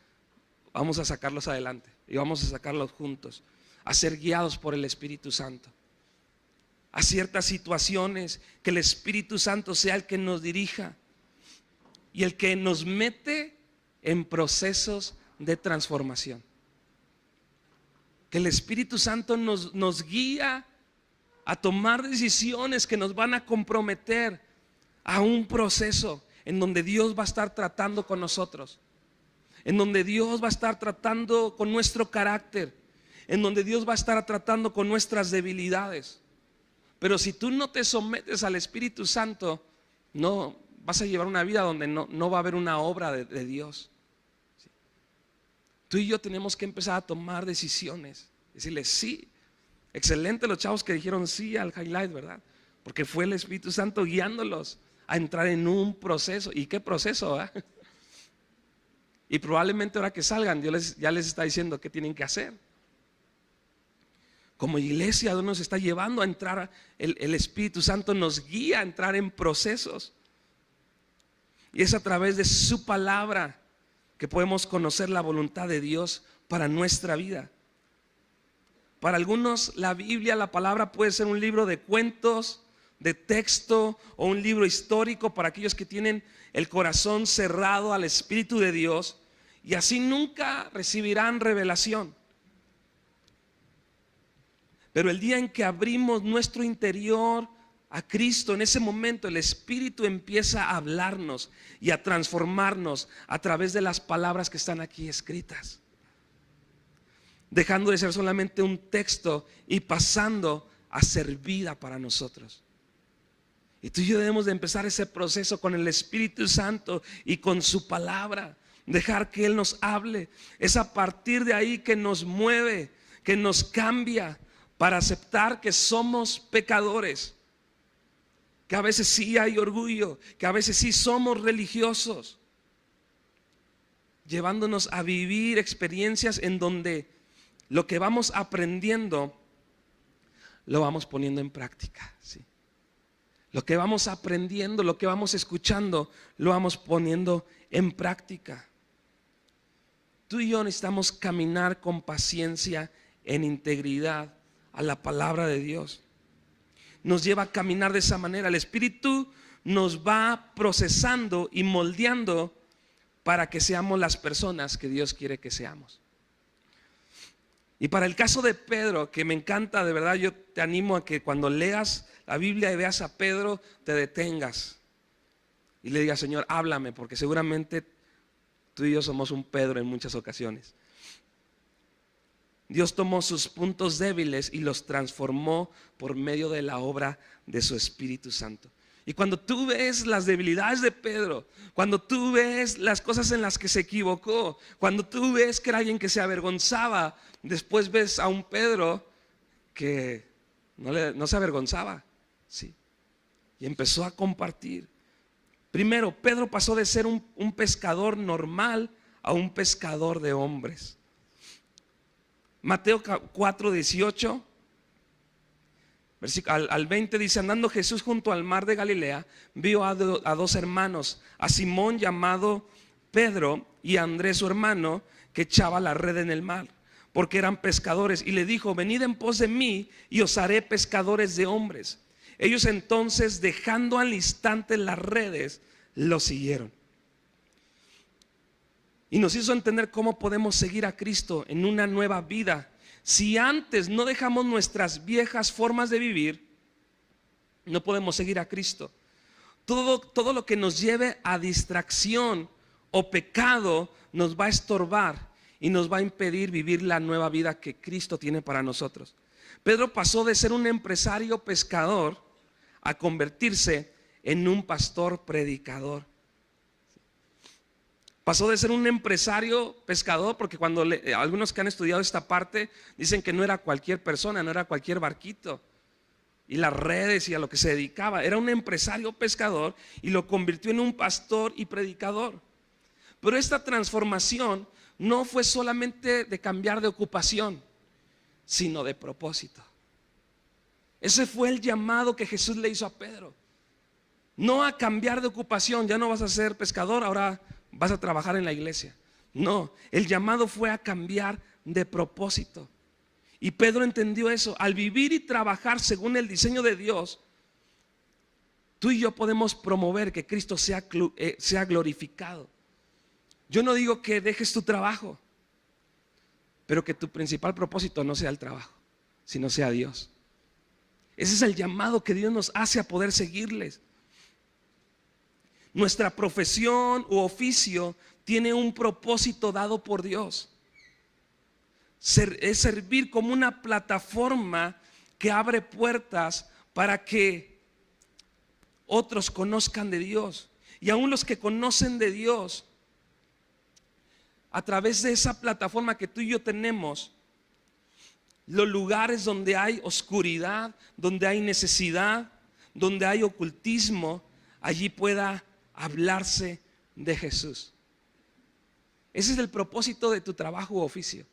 vamos a sacarlos adelante y vamos a sacarlos juntos, a ser guiados por el Espíritu Santo. A ciertas situaciones, que el Espíritu Santo sea el que nos dirija y el que nos mete en procesos de transformación. Que el Espíritu Santo nos guía a tomar decisiones que nos van a comprometer a un proceso en donde Dios va a estar tratando con nosotros, en donde Dios va a estar tratando con nuestro carácter, en donde Dios va a estar tratando con nuestras debilidades. Pero si tú no te sometes al Espíritu Santo, no vas a llevar una vida donde no va a haber una obra de Dios. ¿Sí? Tú y yo tenemos que empezar a tomar decisiones, decirle sí. Excelente los chavos que dijeron sí al highlight, ¿verdad? Porque fue el Espíritu Santo guiándolos a entrar en un proceso. ¿Y qué proceso? Y probablemente ahora que salgan, Dios ya les está diciendo qué tienen que hacer. Como iglesia, Dios nos está llevando a entrar, el Espíritu Santo nos guía a entrar en procesos. Y es a través de su palabra que podemos conocer la voluntad de Dios para nuestra vida. Para algunos la Biblia, la palabra puede ser un libro de cuentos, de texto o un libro histórico para aquellos que tienen el corazón cerrado al Espíritu de Dios y así nunca recibirán revelación. Pero el día en que abrimos nuestro interior a Cristo, en ese momento el Espíritu empieza a hablarnos y a transformarnos a través de las palabras que están aquí escritas, dejando de ser solamente un texto y pasando a ser vida para nosotros. Y tú y yo debemos de empezar ese proceso con el Espíritu Santo y con su palabra, dejar que Él nos hable. Es a partir de ahí que nos mueve, que nos cambia para aceptar que somos pecadores, que a veces sí hay orgullo, que a veces sí somos religiosos, llevándonos a vivir experiencias en donde lo que vamos aprendiendo lo vamos poniendo en práctica, ¿sí? Lo que vamos aprendiendo, lo que vamos escuchando, lo vamos poniendo en práctica. Tú y yo necesitamos caminar con paciencia, en integridad, a la palabra de Dios. Nos lleva a caminar de esa manera. El Espíritu nos va procesando y moldeando para que seamos las personas que Dios quiere que seamos. Y para el caso de Pedro, que me encanta, de verdad, yo te animo a que cuando leas la Biblia y veas a Pedro, te detengas y le digas: Señor, háblame, porque seguramente tú y yo somos un Pedro en muchas ocasiones. Dios tomó sus puntos débiles y los transformó por medio de la obra de su Espíritu Santo. Y cuando tú ves las debilidades de Pedro, cuando tú ves las cosas en las que se equivocó, cuando tú ves que era alguien que se avergonzaba, después ves a un Pedro que no se avergonzaba, ¿sí? Y empezó a compartir. Primero, Pedro pasó de ser un pescador normal a un pescador de hombres. Mateo 4:18 al 20 dice: andando Jesús junto al mar de Galilea, vio a dos hermanos, a Simón llamado Pedro y a Andrés su hermano, que echaba la red en el mar, porque eran pescadores, y le dijo: venid en pos de mí y os haré pescadores de hombres. Ellos entonces, dejando al instante las redes, lo siguieron. Y nos hizo entender cómo podemos seguir a Cristo en una nueva vida. Si antes no dejamos nuestras viejas formas de vivir, no podemos seguir a Cristo. Todo lo que nos lleve a distracción o pecado nos va a estorbar y nos va a impedir vivir la nueva vida que Cristo tiene para nosotros. Pedro pasó de ser un empresario pescador a convertirse en un pastor predicador. Pasó de ser un empresario pescador, porque cuando algunos que han estudiado esta parte dicen que no era cualquier persona, no era cualquier barquito, y las redes y a lo que se dedicaba. Era un empresario pescador y lo convirtió en un pastor y predicador. Pero esta transformación no fue solamente de cambiar de ocupación, sino de propósito. Ese fue el llamado que Jesús le hizo a Pedro. No a cambiar de ocupación, ya no vas a ser pescador, ahora vas a trabajar en la iglesia. No, el llamado fue a cambiar de propósito. Y Pedro entendió eso. Al vivir y trabajar según el diseño de Dios, tú y yo podemos promover que Cristo sea glorificado. Yo no digo que dejes tu trabajo, pero que tu principal propósito no sea el trabajo, sino sea Dios. Ese es el llamado que Dios nos hace a poder seguirles. Nuestra profesión u oficio tiene un propósito dado por Dios. Es servir como una plataforma que abre puertas para que otros conozcan de Dios. Y aún los que conocen de Dios, a través de esa plataforma que tú y yo tenemos, los lugares donde hay oscuridad, donde hay necesidad, donde hay ocultismo, allí pueda hablarse de Jesús. Ese es el propósito de tu trabajo u oficio.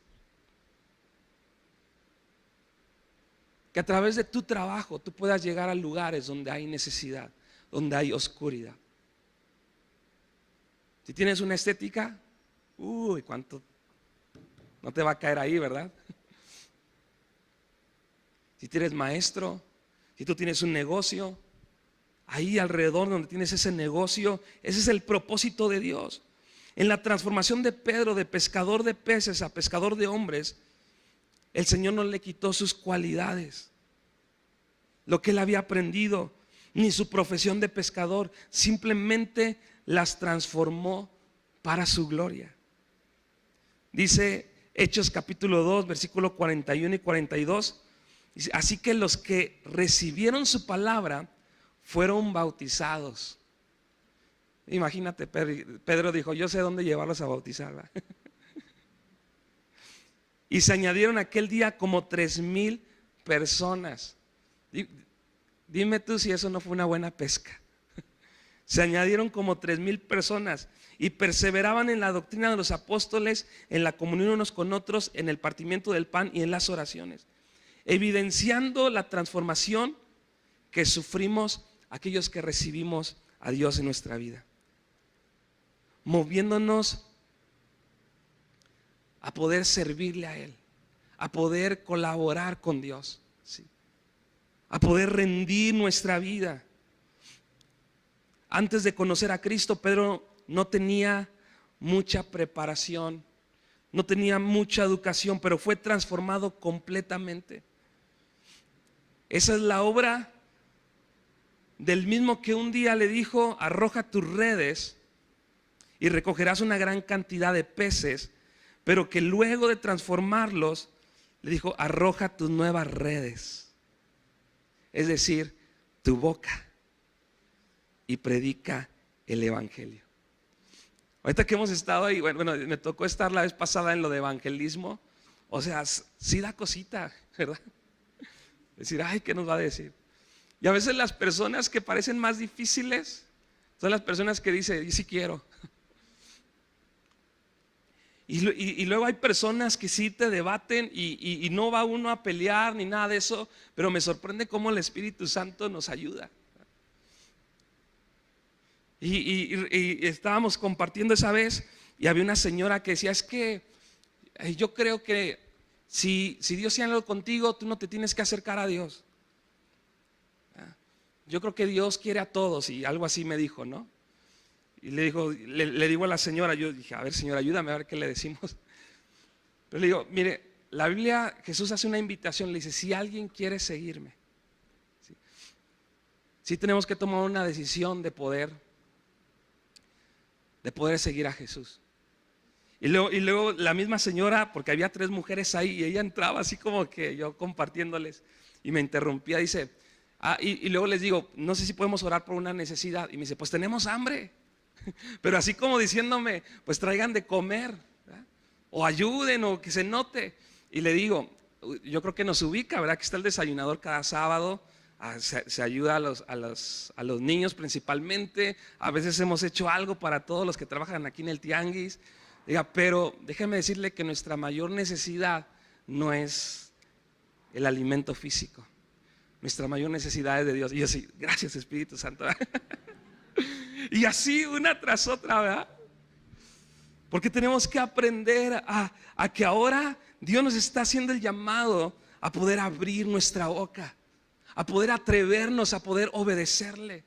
Que a través de tu trabajo tú puedas llegar a lugares donde hay necesidad, donde hay oscuridad. Si tienes una estética, cuánto no te va a caer ahí, ¿verdad? Si tú eres maestro, si tú tienes un negocio, ahí alrededor donde tienes ese negocio, ese es el propósito de Dios. En la transformación de Pedro de pescador de peces a pescador de hombres, el Señor no le quitó sus cualidades, lo que él había aprendido. ni su profesión de pescador. Simplemente las transformó para su gloria. Dice Hechos capítulo 2, versículo 41 y 42. Dice, así que los que recibieron su palabra fueron bautizados. Imagínate, Pedro dijo, yo sé dónde llevarlos a bautizar, ¿verdad? Y se añadieron aquel día como 3,000 personas. Dime tú si eso no fue una buena pesca. Se añadieron como 3,000 personas y perseveraban en la doctrina de los apóstoles, en la comunión unos con otros, en el partimiento del pan y en las oraciones, evidenciando la transformación que sufrimos aquellos que recibimos a Dios en nuestra vida, moviéndonos a poder servirle a Él, a poder colaborar con Dios, ¿sí? A poder rendir nuestra vida. Antes de conocer a Cristo, Pedro no tenía mucha preparación, no tenía mucha educación, pero fue transformado completamente. Esa es la obra del mismo que un día le dijo, arroja tus redes y recogerás una gran cantidad de peces, pero que luego de transformarlos, le dijo, arroja tus nuevas redes, es decir, tu boca, y predica el evangelio. Ahorita que hemos estado ahí, bueno, me tocó estar la vez pasada en lo de evangelismo. O sea, sí da cosita, ¿verdad? Decir, ay, ¿qué nos va a decir? Y a veces las personas que parecen más difíciles son las personas que dicen, y sí quiero. Y luego hay personas que sí te debaten y no va uno a pelear ni nada de eso, pero me sorprende cómo el Espíritu Santo nos ayuda. Y estábamos compartiendo esa vez y había una señora que decía, es que yo creo que si Dios tiene algo contigo, tú no te tienes que acercar a Dios. Yo creo que Dios quiere a todos, y algo así me dijo, ¿no? Y le digo a la señora, yo dije, a ver señora, ayúdame a ver qué le decimos. Pero le digo, mire, la Biblia, Jesús hace una invitación, le dice, si alguien quiere seguirme, sí tenemos que tomar una decisión de poder seguir a Jesús. Y luego la misma señora, porque había 3 mujeres ahí, y ella entraba así como que yo compartiéndoles, y me interrumpía, dice, y luego les digo, no sé si podemos orar por una necesidad, y me dice, pues tenemos hambre, pero así como diciéndome, pues traigan de comer, ¿verdad? O ayuden, o que se note. Y le digo, yo creo que nos ubica, ¿verdad? Que está el desayunador cada sábado. Se ayuda a los niños principalmente. A veces hemos hecho algo para todos los que trabajan aquí en el tianguis. Diga, pero déjeme decirle que nuestra mayor necesidad no es el alimento físico. Nuestra mayor necesidad es de Dios. Y yo sí, gracias Espíritu Santo. Y así una tras otra, ¿verdad? Porque tenemos que aprender a que ahora Dios nos está haciendo el llamado a poder abrir nuestra boca, a poder atrevernos, a poder obedecerle.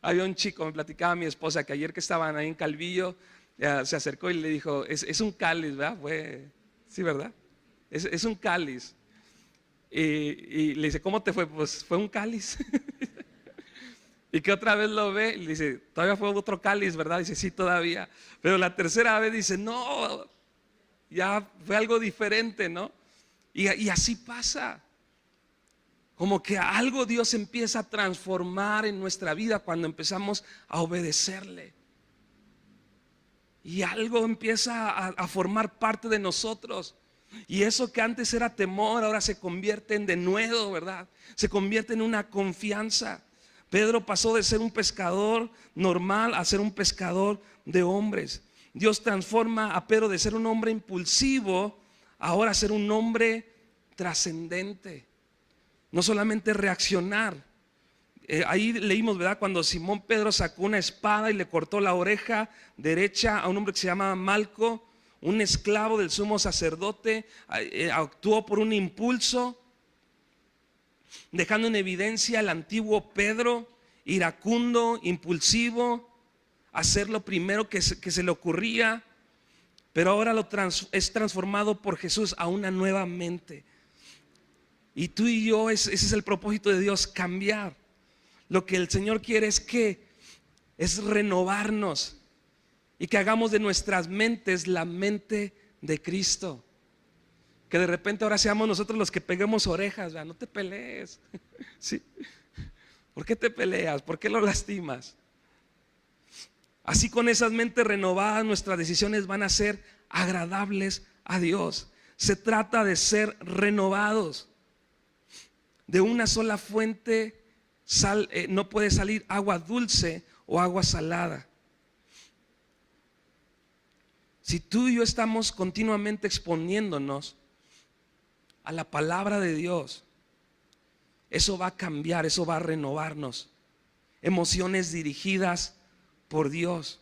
Había un chico, me platicaba mi esposa, que ayer que estaban ahí en Calvillo, se acercó y le dijo, es un cáliz, ¿verdad? Sí, ¿verdad? Es un cáliz. Y le dice, ¿cómo te fue? Pues fue un cáliz. Y que otra vez lo ve y le dice, todavía fue otro cáliz, ¿verdad? Dice, sí, todavía. Pero la tercera vez dice, no, ya fue algo diferente, ¿no? Y así pasa. Como que algo Dios empieza a transformar en nuestra vida cuando empezamos a obedecerle. Y algo empieza a formar parte de nosotros. Y eso que antes era temor, ahora se convierte en denuedo, ¿verdad? Se convierte en una confianza. Pedro pasó de ser un pescador normal a ser un pescador de hombres. Dios transforma a Pedro de ser un hombre impulsivo, ahora a ser un hombre trascendente. No solamente reaccionar. Ahí leímos, ¿verdad? Cuando Simón Pedro sacó una espada y le cortó la oreja derecha a un hombre que se llamaba Malco, un esclavo del sumo sacerdote, actuó por un impulso, dejando en evidencia el antiguo Pedro, iracundo, impulsivo, hacer lo primero que se le ocurría, pero ahora es transformado por Jesús a una nueva mente. Y tú y yo, ese es el propósito de Dios, cambiar. lo que el Señor quiere es renovarnos y que hagamos de nuestras mentes la mente de Cristo. Que de repente ahora seamos nosotros los que peguemos orejas. No te pelees. ¿Sí? ¿Por qué te peleas? ¿Por qué lo lastimas? Así, con esas mentes renovadas, nuestras decisiones van a ser agradables a Dios. Se trata de ser renovados. De una sola fuente no puede salir agua dulce o agua salada. Si tú y yo estamos continuamente exponiéndonos a la palabra de Dios, eso va a cambiar, eso va a renovarnos. Emociones dirigidas por Dios.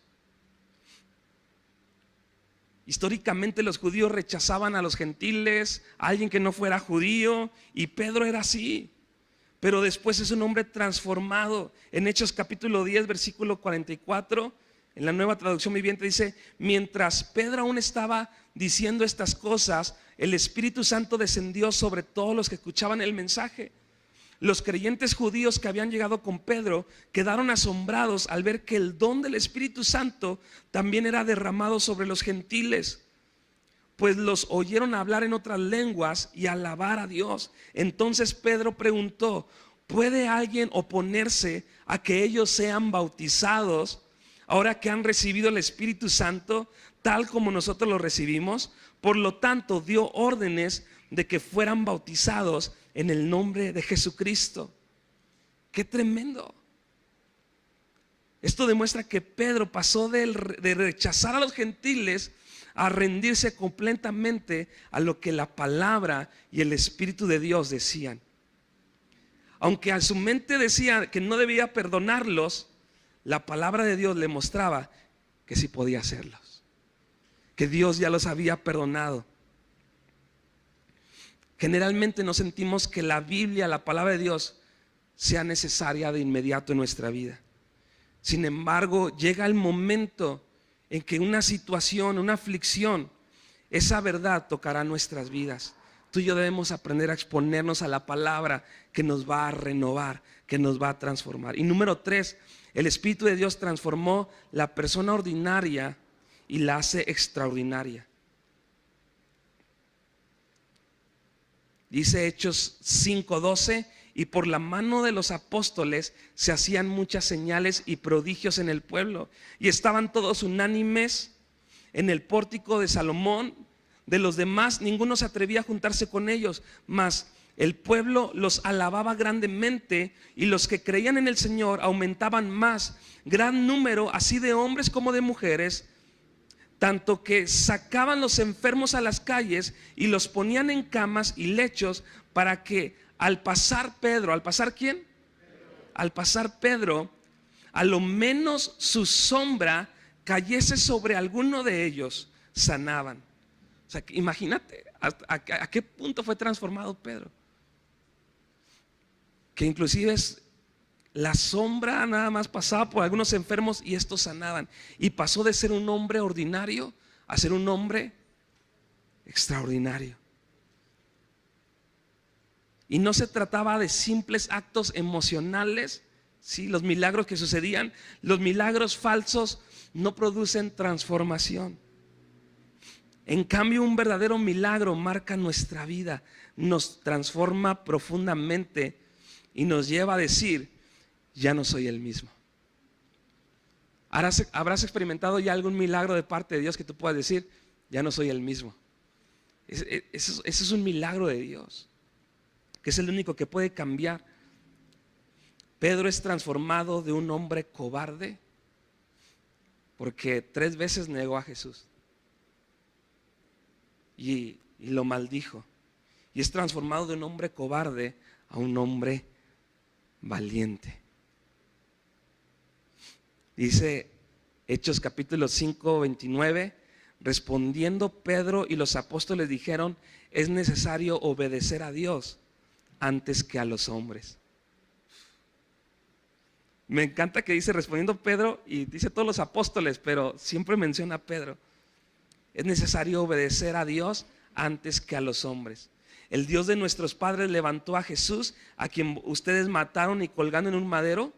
Históricamente los judíos rechazaban a los gentiles, a alguien que no fuera judío, y Pedro era así. Pero después es un hombre transformado. En Hechos capítulo 10, versículo 44, en la Nueva Traducción Viviente dice: mientras Pedro aún estaba diciendo estas cosas, el Espíritu Santo descendió sobre todos los que escuchaban el mensaje. Los creyentes judíos que habían llegado con Pedro quedaron asombrados al ver que el don del Espíritu Santo también era derramado sobre los gentiles, pues los oyeron hablar en otras lenguas y alabar a Dios. Entonces Pedro preguntó: ¿puede alguien oponerse a que ellos sean bautizados ahora que han recibido el Espíritu Santo tal como nosotros lo recibimos? Por lo tanto, dio órdenes de que fueran bautizados en el nombre de Jesucristo. ¡Qué tremendo! Esto demuestra que Pedro pasó de rechazar a los gentiles a rendirse completamente a lo que la palabra y el Espíritu de Dios decían. Aunque a su mente decía que no debía perdonarlos, la palabra de Dios le mostraba que sí podía hacerlos, que Dios ya los había perdonado. Generalmente no sentimos que la Biblia, la palabra de Dios, sea necesaria de inmediato en nuestra vida. Sin embargo, llega el momento en que una situación, una aflicción, esa verdad tocará nuestras vidas. Tú y yo debemos aprender a exponernos a la palabra que nos va a renovar, que nos va a transformar. Y número 3, el Espíritu de Dios transformó la persona ordinaria y la hace extraordinaria. Dice Hechos 5:12: y por la mano de los apóstoles se hacían muchas señales y prodigios en el pueblo, y estaban todos unánimes en el pórtico de Salomón. De los demás ninguno se atrevía a juntarse con ellos, mas el pueblo los alababa grandemente, y los que creían en el Señor aumentaban más, gran número, así de hombres como de mujeres, tanto que sacaban los enfermos a las calles y los ponían en camas y lechos, para que al pasar Pedro, ¿al pasar quién? Al pasar Pedro, a lo menos su sombra cayese sobre alguno de ellos, sanaban. O sea, imagínate a qué punto fue transformado Pedro, que inclusive la sombra nada más pasaba por algunos enfermos y estos sanaban, y pasó de ser un hombre ordinario a ser un hombre extraordinario. Y no se trataba de simples actos emocionales, ¿sí? Los milagros que sucedían, los milagros falsos no producen transformación. En cambio, un verdadero milagro marca nuestra vida, nos transforma profundamente y nos lleva a decir: ya no soy el mismo. ¿Habrás experimentado ya algún milagro de parte de Dios que tú puedas decir: ya no soy el mismo? Ese es un milagro de Dios, que es el único que puede cambiar. Pedro es transformado de un hombre cobarde, porque 3 veces negó a Jesús y lo maldijo, y es transformado de un hombre cobarde a un hombre valiente. Dice Hechos capítulo 5:29: respondiendo Pedro y los apóstoles dijeron: es necesario obedecer a Dios antes que a los hombres. Me encanta que dice respondiendo Pedro, y dice todos los apóstoles, pero siempre menciona a Pedro. Es necesario obedecer a Dios antes que a los hombres. El Dios de nuestros padres levantó a Jesús, a quien ustedes mataron y colgando en un madero,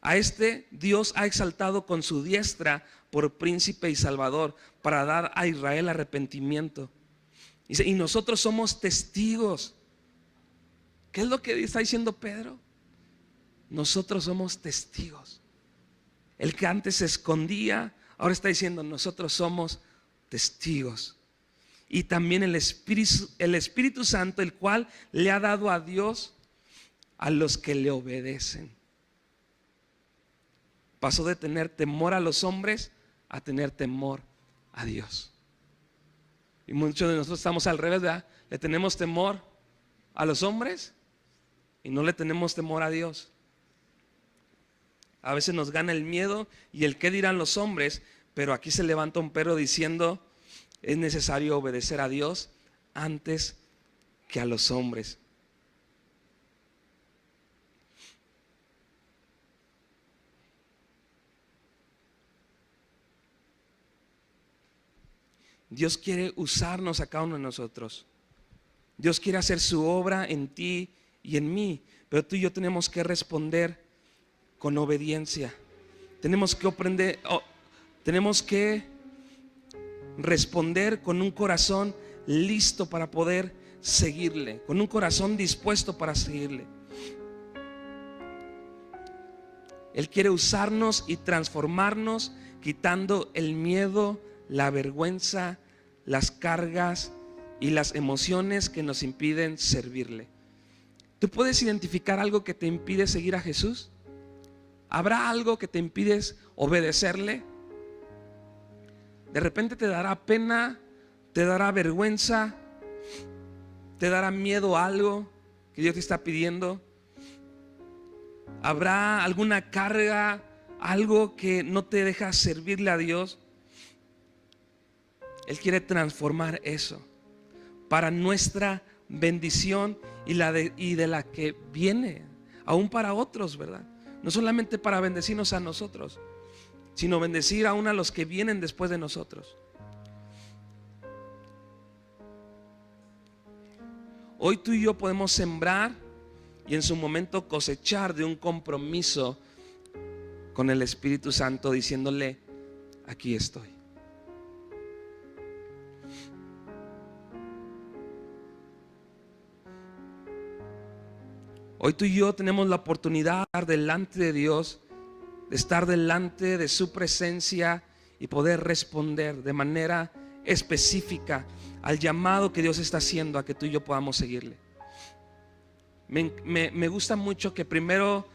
A este Dios ha exaltado con su diestra por príncipe y salvador, para dar a Israel arrepentimiento. Dice, y nosotros somos testigos. ¿Qué es lo que está diciendo Pedro? Nosotros somos testigos. El que antes se escondía, ahora está diciendo, nosotros somos testigos. Y también el Espíritu Santo, el cual le ha dado a Dios a los que le obedecen. Pasó de tener temor a los hombres a tener temor a Dios. Y muchos de nosotros estamos al revés, ¿verdad? Le tenemos temor a los hombres y no le tenemos temor a Dios. A veces nos gana el miedo y el qué dirán los hombres, pero aquí se levanta un perro diciendo, es necesario obedecer a Dios antes que a los hombres. Dios quiere usarnos a cada uno de nosotros. Dios quiere hacer su obra en ti y en mí, pero tú y yo tenemos que responder con obediencia. Tenemos que responder con un corazón listo para poder seguirle, con un corazón dispuesto para seguirle. Él quiere usarnos y transformarnos, quitando el miedo, la vergüenza, las cargas y las emociones que nos impiden servirle. ¿Tú puedes identificar algo que te impide seguir a Jesús? ¿Habrá algo que te impide obedecerle? De repente te dará pena, te dará vergüenza, te dará miedo a algo que Dios te está pidiendo. ¿Habrá alguna carga, algo que no te deja servirle a Dios? Él quiere transformar eso para nuestra bendición y de la que viene, aún para otros, ¿verdad? No solamente para bendecirnos a nosotros, sino bendecir aún a los que vienen después de nosotros. Hoy tú y yo podemos sembrar y en su momento cosechar de un compromiso con el Espíritu Santo, diciéndole, aquí estoy. Hoy tú y yo tenemos la oportunidad de estar delante de Dios, de estar delante de su presencia y poder responder de manera específica al llamado que Dios está haciendo a que tú y yo podamos seguirle. Me gusta mucho que primero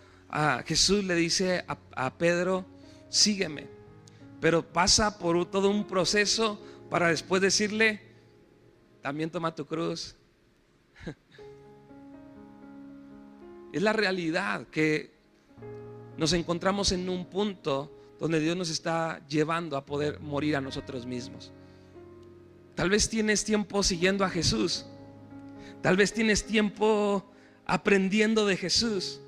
Jesús le dice a Pedro, sígueme, pero pasa por todo un proceso para después decirle, también toma tu cruz. Es la realidad que nos encontramos en un punto donde Dios nos está llevando a poder morir a nosotros mismos. Tal vez tienes tiempo siguiendo a Jesús. Tal vez tienes tiempo aprendiendo de Jesús.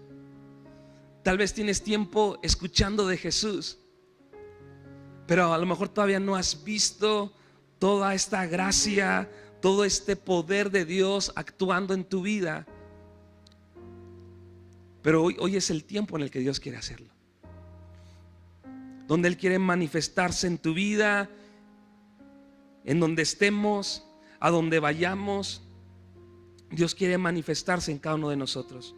Tal vez tienes tiempo escuchando de Jesús. Pero a lo mejor todavía no has visto toda esta gracia, todo este poder de Dios actuando en tu vida. Pero hoy es el tiempo en el que Dios quiere hacerlo, donde Él quiere manifestarse en tu vida, en donde estemos, a donde vayamos. Dios quiere manifestarse en cada uno de nosotros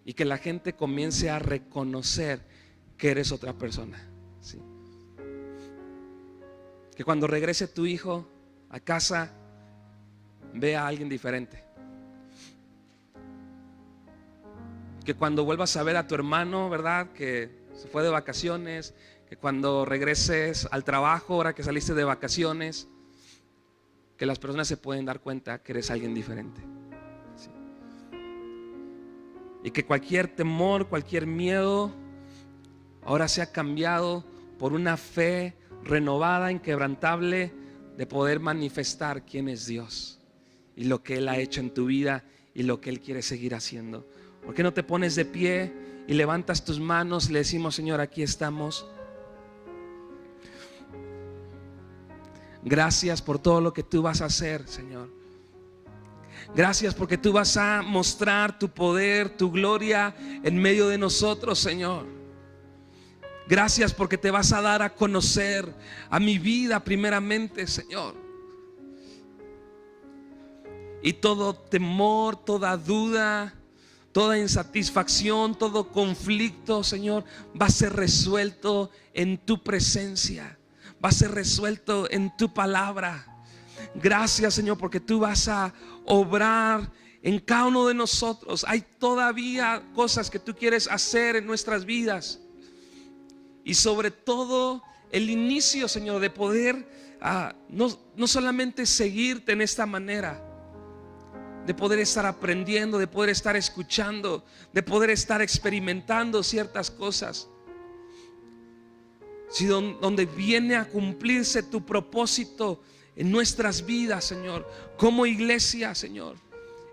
y que la gente comience a reconocer que eres otra persona, ¿sí? Que cuando regrese tu hijo a casa vea a alguien diferente. Que cuando vuelvas a ver a tu hermano, ¿verdad?, que se fue de vacaciones, que cuando regreses al trabajo, ahora que saliste de vacaciones, que las personas se pueden dar cuenta que eres alguien diferente, ¿sí? Y que cualquier temor, cualquier miedo, ahora sea cambiado por una fe renovada, inquebrantable, de poder manifestar quién es Dios y lo que Él ha hecho en tu vida y lo que Él quiere seguir haciendo. ¿Por qué no te pones de pie y levantas tus manos y le decimos, Señor, aquí estamos? Gracias por todo lo que tú vas a hacer, Señor. Gracias porque tú vas a mostrar tu poder, tu gloria en medio de nosotros, Señor. Gracias porque te vas a dar a conocer a mi vida primeramente, Señor. Y todo temor, toda duda, toda insatisfacción, todo conflicto, Señor, va a ser resuelto en tu presencia. Va a ser resuelto en tu palabra. Gracias, Señor, porque tú vas a obrar en cada uno de nosotros. Hay todavía cosas que tú quieres hacer en nuestras vidas. Y sobre todo el inicio, Señor, de poder no solamente seguirte en esta manera, de poder estar aprendiendo, de poder estar escuchando, de poder estar experimentando ciertas cosas, sino donde viene a cumplirse tu propósito en nuestras vidas, Señor, como iglesia, Señor,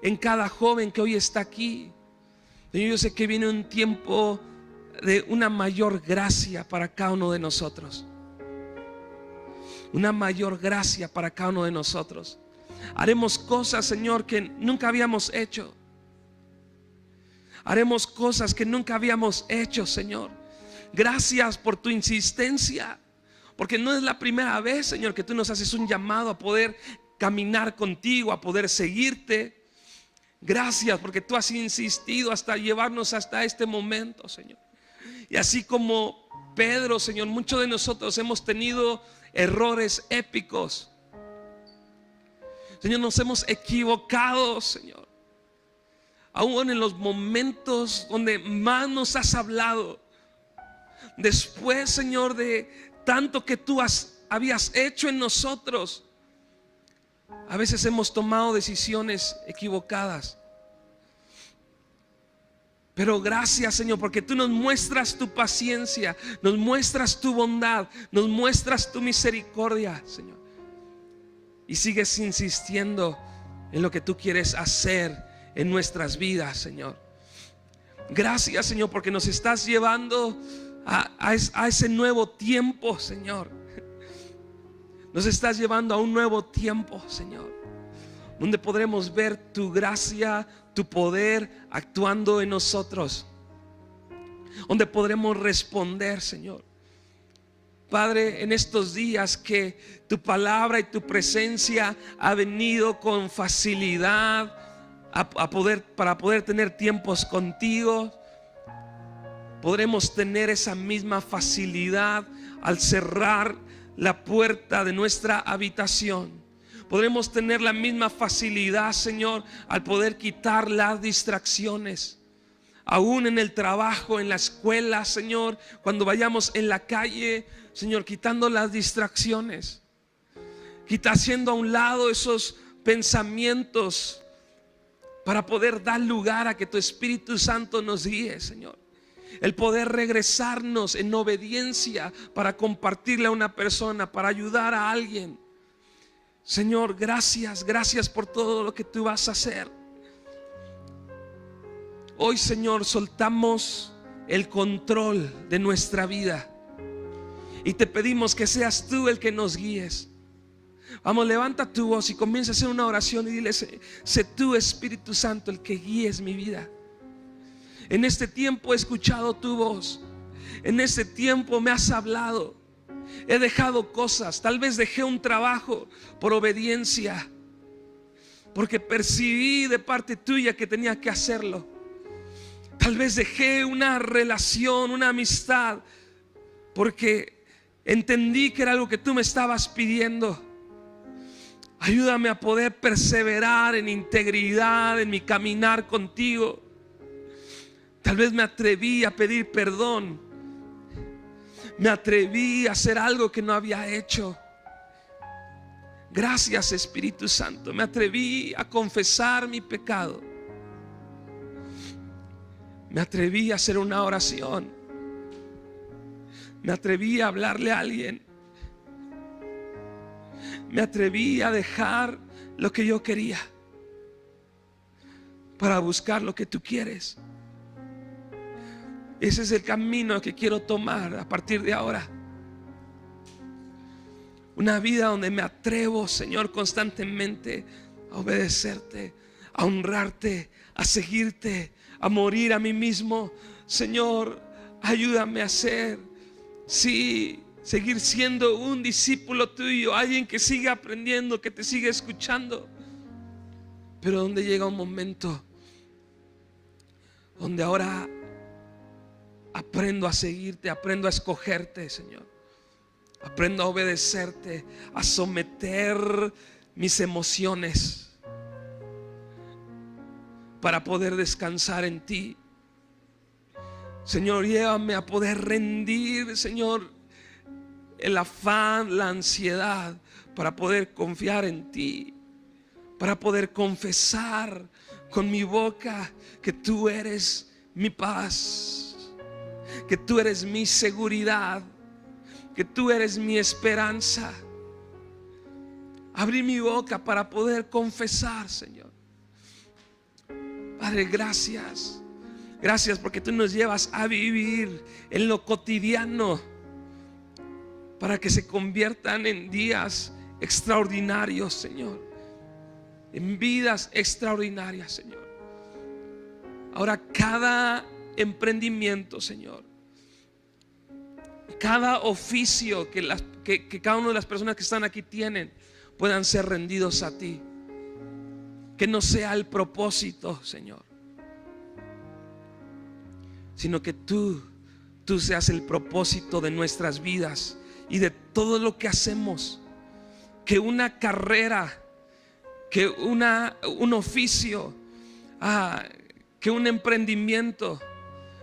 en cada joven que hoy está aquí. Señor, yo sé que viene un tiempo de una mayor gracia para cada uno de nosotros. Una mayor gracia para cada uno de nosotros. Haremos cosas, Señor, que nunca habíamos hecho. Haremos cosas que nunca habíamos hecho, Señor. Gracias por tu insistencia, porque no es la primera vez, Señor, que tú nos haces un llamado a poder caminar contigo, a poder seguirte. Gracias porque tú has insistido hasta llevarnos hasta este momento, Señor. Y así como Pedro, Señor, muchos de nosotros hemos tenido errores épicos. Señor, nos hemos equivocado, Señor. Aún en los momentos donde más nos has hablado. Después, Señor, de tanto que tú habías hecho en nosotros, a veces hemos tomado decisiones equivocadas. Pero gracias, Señor, porque tú nos muestras tu paciencia, nos muestras tu bondad, nos muestras tu misericordia, Señor. Y sigues insistiendo en lo que tú quieres hacer en nuestras vidas, Señor. Gracias, Señor, porque nos estás llevando a ese nuevo tiempo, Señor. Nos estás llevando a un nuevo tiempo, Señor, donde podremos ver tu gracia, tu poder actuando en nosotros, donde podremos responder, Señor. Padre, en estos días que tu palabra y tu presencia ha venido con facilidad para poder tener tiempos contigo, podremos tener esa misma facilidad al cerrar la puerta de nuestra habitación. Podremos tener la misma facilidad, Señor, al poder quitar las distracciones. Aún en el trabajo, en la escuela, Señor, cuando vayamos en la calle, Señor, quitando las distracciones, haciendo a un lado esos pensamientos para poder dar lugar a que tu Espíritu Santo nos guíe, Señor. El poder regresarnos en obediencia para compartirle a una persona, para ayudar a alguien. Señor, gracias por todo lo que tú vas a hacer. Hoy, Señor, soltamos el control de nuestra vida y te pedimos que seas tú el que nos guíes. Vamos, levanta tu voz y comienza a hacer una oración y dile: sé tú, Espíritu Santo, el que guíes mi vida. En este tiempo he escuchado tu voz. En este tiempo me has hablado. He dejado cosas. Tal vez dejé un trabajo por obediencia, porque percibí de parte tuya que tenía que hacerlo. Tal vez dejé una relación, una amistad, porque entendí que era algo que tú me estabas pidiendo. Ayúdame a poder perseverar en integridad en mi caminar contigo. Tal vez me atreví a pedir perdón. Me atreví a hacer algo que no había hecho. Gracias, Espíritu Santo. Me atreví a confesar mi pecado. Me atreví a hacer una oración. Me atreví a hablarle a alguien. Me atreví a dejar lo que yo quería para buscar lo que tú quieres. Ese es el camino que quiero tomar a partir de ahora. Una vida donde me atrevo, Señor, constantemente a obedecerte, a honrarte, a seguirte, a morir a mí mismo. Señor, ayúdame a ser, sí, seguir siendo un discípulo tuyo, alguien que sigue aprendiendo, que te sigue escuchando, pero donde llega un momento donde ahora aprendo a seguirte, aprendo a escogerte, Señor. Aprendo a obedecerte, a someter mis emociones para poder descansar en ti. Señor, llévame a poder rendir, Señor, el afán, la ansiedad, para poder confiar en ti, para poder confesar con mi boca que tú eres mi paz, que tú eres mi seguridad, que tú eres mi esperanza. Abrí mi boca para poder confesar, Señor. Padre, gracias. Gracias porque tú nos llevas a vivir en lo cotidiano para que se conviertan en días extraordinarios, Señor. En vidas extraordinarias, Señor. Ahora cada emprendimiento, Señor, cada oficio que cada una de las personas que están aquí tienen, puedan ser rendidos a ti. Que no sea el propósito, Señor, sino que tú seas el propósito de nuestras vidas y de todo lo que hacemos. Que una carrera, que un oficio, que un emprendimiento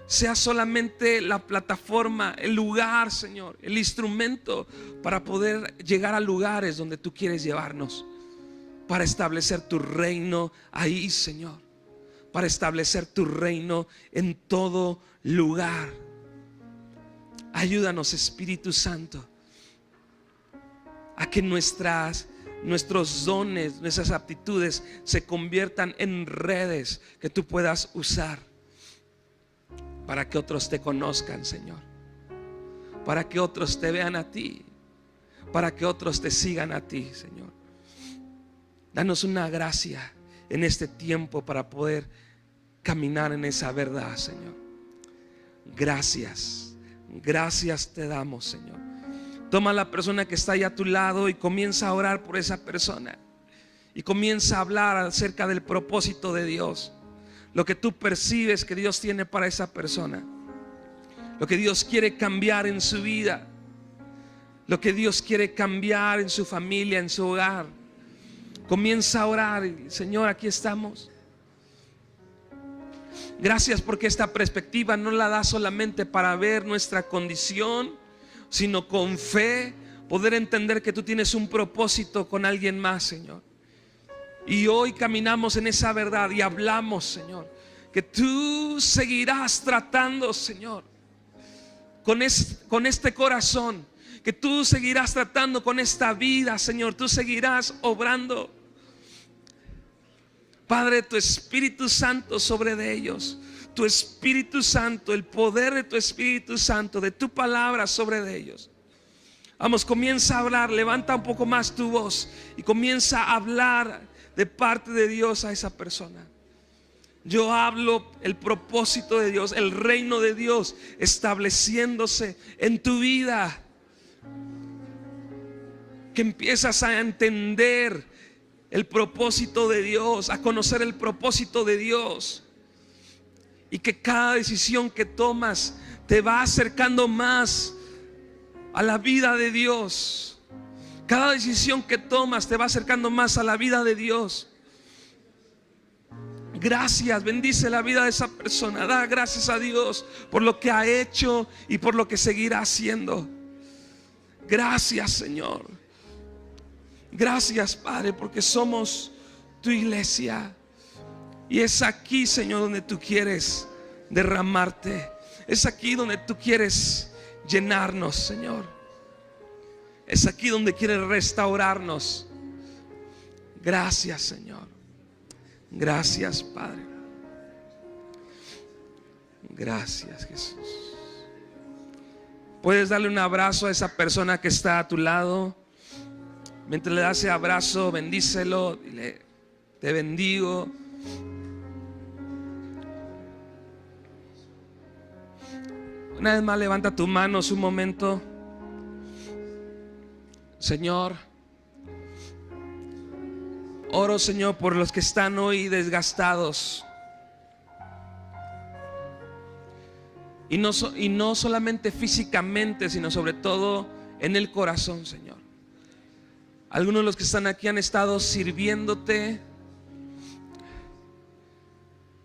sea solamente la plataforma, el lugar, Señor, el instrumento para poder llegar a lugares donde tú quieres llevarnos, para establecer tu reino ahí, Señor, para establecer tu reino en todo lugar. Ayúdanos, Espíritu Santo, a que nuestros dones, nuestras aptitudes se conviertan en redes que tú puedas usar para que otros te conozcan, Señor, para que otros te vean a ti, para que otros te sigan a ti, Señor. Danos una gracia en este tiempo para poder caminar en esa verdad, Señor. Gracias, gracias te damos, Señor. Toma a la persona que está ahí a tu lado y comienza a orar por esa persona. Y comienza a hablar acerca del propósito de Dios. Lo que tú percibes que Dios tiene para esa persona. Lo que Dios quiere cambiar en su vida. Lo que Dios quiere cambiar en su familia, en su hogar. Comienza a orar. Señor, aquí estamos. Gracias porque esta perspectiva no la da solamente para ver nuestra condición, sino con fe poder entender que tú tienes un propósito con alguien más, Señor. Y hoy caminamos en esa verdad y hablamos, Señor, que tú seguirás tratando, Señor, con este corazón, que tú seguirás tratando con esta vida, Señor. Tú seguirás obrando, Padre, tu Espíritu Santo sobre de ellos. Tu Espíritu Santo, el poder de tu Espíritu Santo, de tu palabra sobre de ellos. Vamos, comienza a hablar, levanta un poco más tu voz y comienza a hablar de parte de Dios a esa persona. Yo hablo el propósito de Dios, el reino de Dios estableciéndose en tu vida. Que empiezas a entender el propósito de Dios, a conocer el propósito de Dios. Y que cada decisión que tomas te va acercando más a la vida de Dios. Cada decisión que tomas te va acercando más a la vida de Dios. Gracias, bendice la vida de esa persona. Da gracias a Dios por lo que ha hecho y por lo que seguirá haciendo. Gracias, Señor. Gracias, Padre, porque somos tu iglesia. Y es aquí, Señor, donde tú quieres derramarte. Es aquí donde tú quieres llenarnos, Señor. Es aquí donde quieres restaurarnos. Gracias, Señor. Gracias, Padre. Gracias, Jesús. Puedes darle un abrazo a esa persona que está a tu lado. Mientras le das ese abrazo, bendícelo. Dile: te bendigo. Una vez más, levanta tus manos un momento. Señor, oro, Señor, por los que están hoy desgastados. Y no solamente físicamente, sino sobre todo en el corazón, Señor. Algunos de los que están aquí han estado sirviéndote,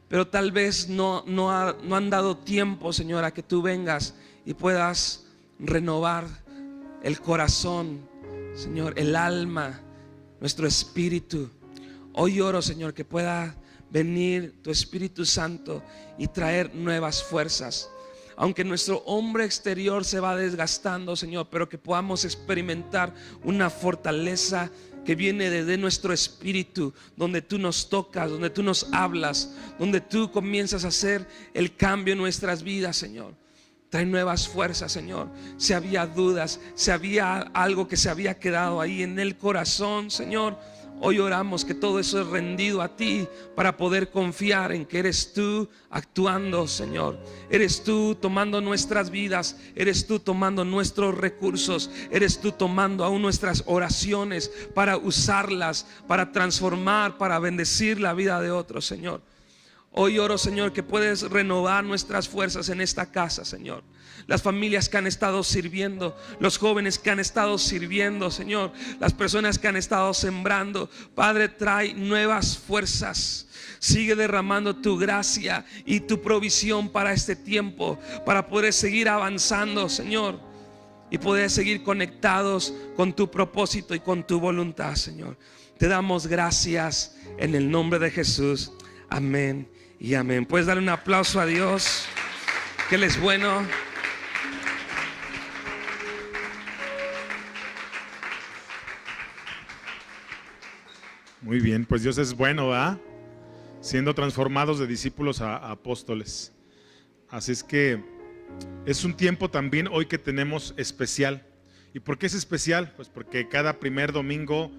pero tal vez no han dado tiempo, Señor, a que tú vengas y puedas renovar el corazón, Señor, el alma, nuestro espíritu. Hoy oro, Señor, que pueda venir tu Espíritu Santo y traer nuevas fuerzas. Aunque nuestro hombre exterior se va desgastando, Señor, pero que podamos experimentar una fortaleza que viene desde nuestro espíritu, donde tú nos tocas, donde tú nos hablas, donde tú comienzas a hacer el cambio en nuestras vidas, Señor. Trae nuevas fuerzas, Señor. Si había dudas, si había algo que se había quedado ahí en el corazón, Señor, hoy oramos que todo eso es rendido a ti para poder confiar en que eres tú actuando, Señor. Eres tú tomando nuestras vidas, eres tú tomando nuestros recursos, eres tú tomando aún nuestras oraciones para usarlas, para transformar, para bendecir la vida de otros, Señor. Hoy oro, Señor, que puedes renovar nuestras fuerzas en esta casa, Señor. Las familias que han estado sirviendo, los jóvenes que han estado sirviendo, Señor, las personas que han estado sembrando. Padre, trae nuevas fuerzas. Sigue derramando tu gracia y tu provisión para este tiempo, para poder seguir avanzando, Señor, y poder seguir conectados con tu propósito y con tu voluntad, Señor. Te damos gracias en el nombre de Jesús. Amén y amén. Puedes darle un aplauso a Dios, que Él es bueno. Muy bien, pues Dios es bueno, ¿verdad? Siendo transformados de discípulos a apóstoles. Así es que es un tiempo también hoy que tenemos especial. ¿Y por qué es especial? Pues porque cada primer domingo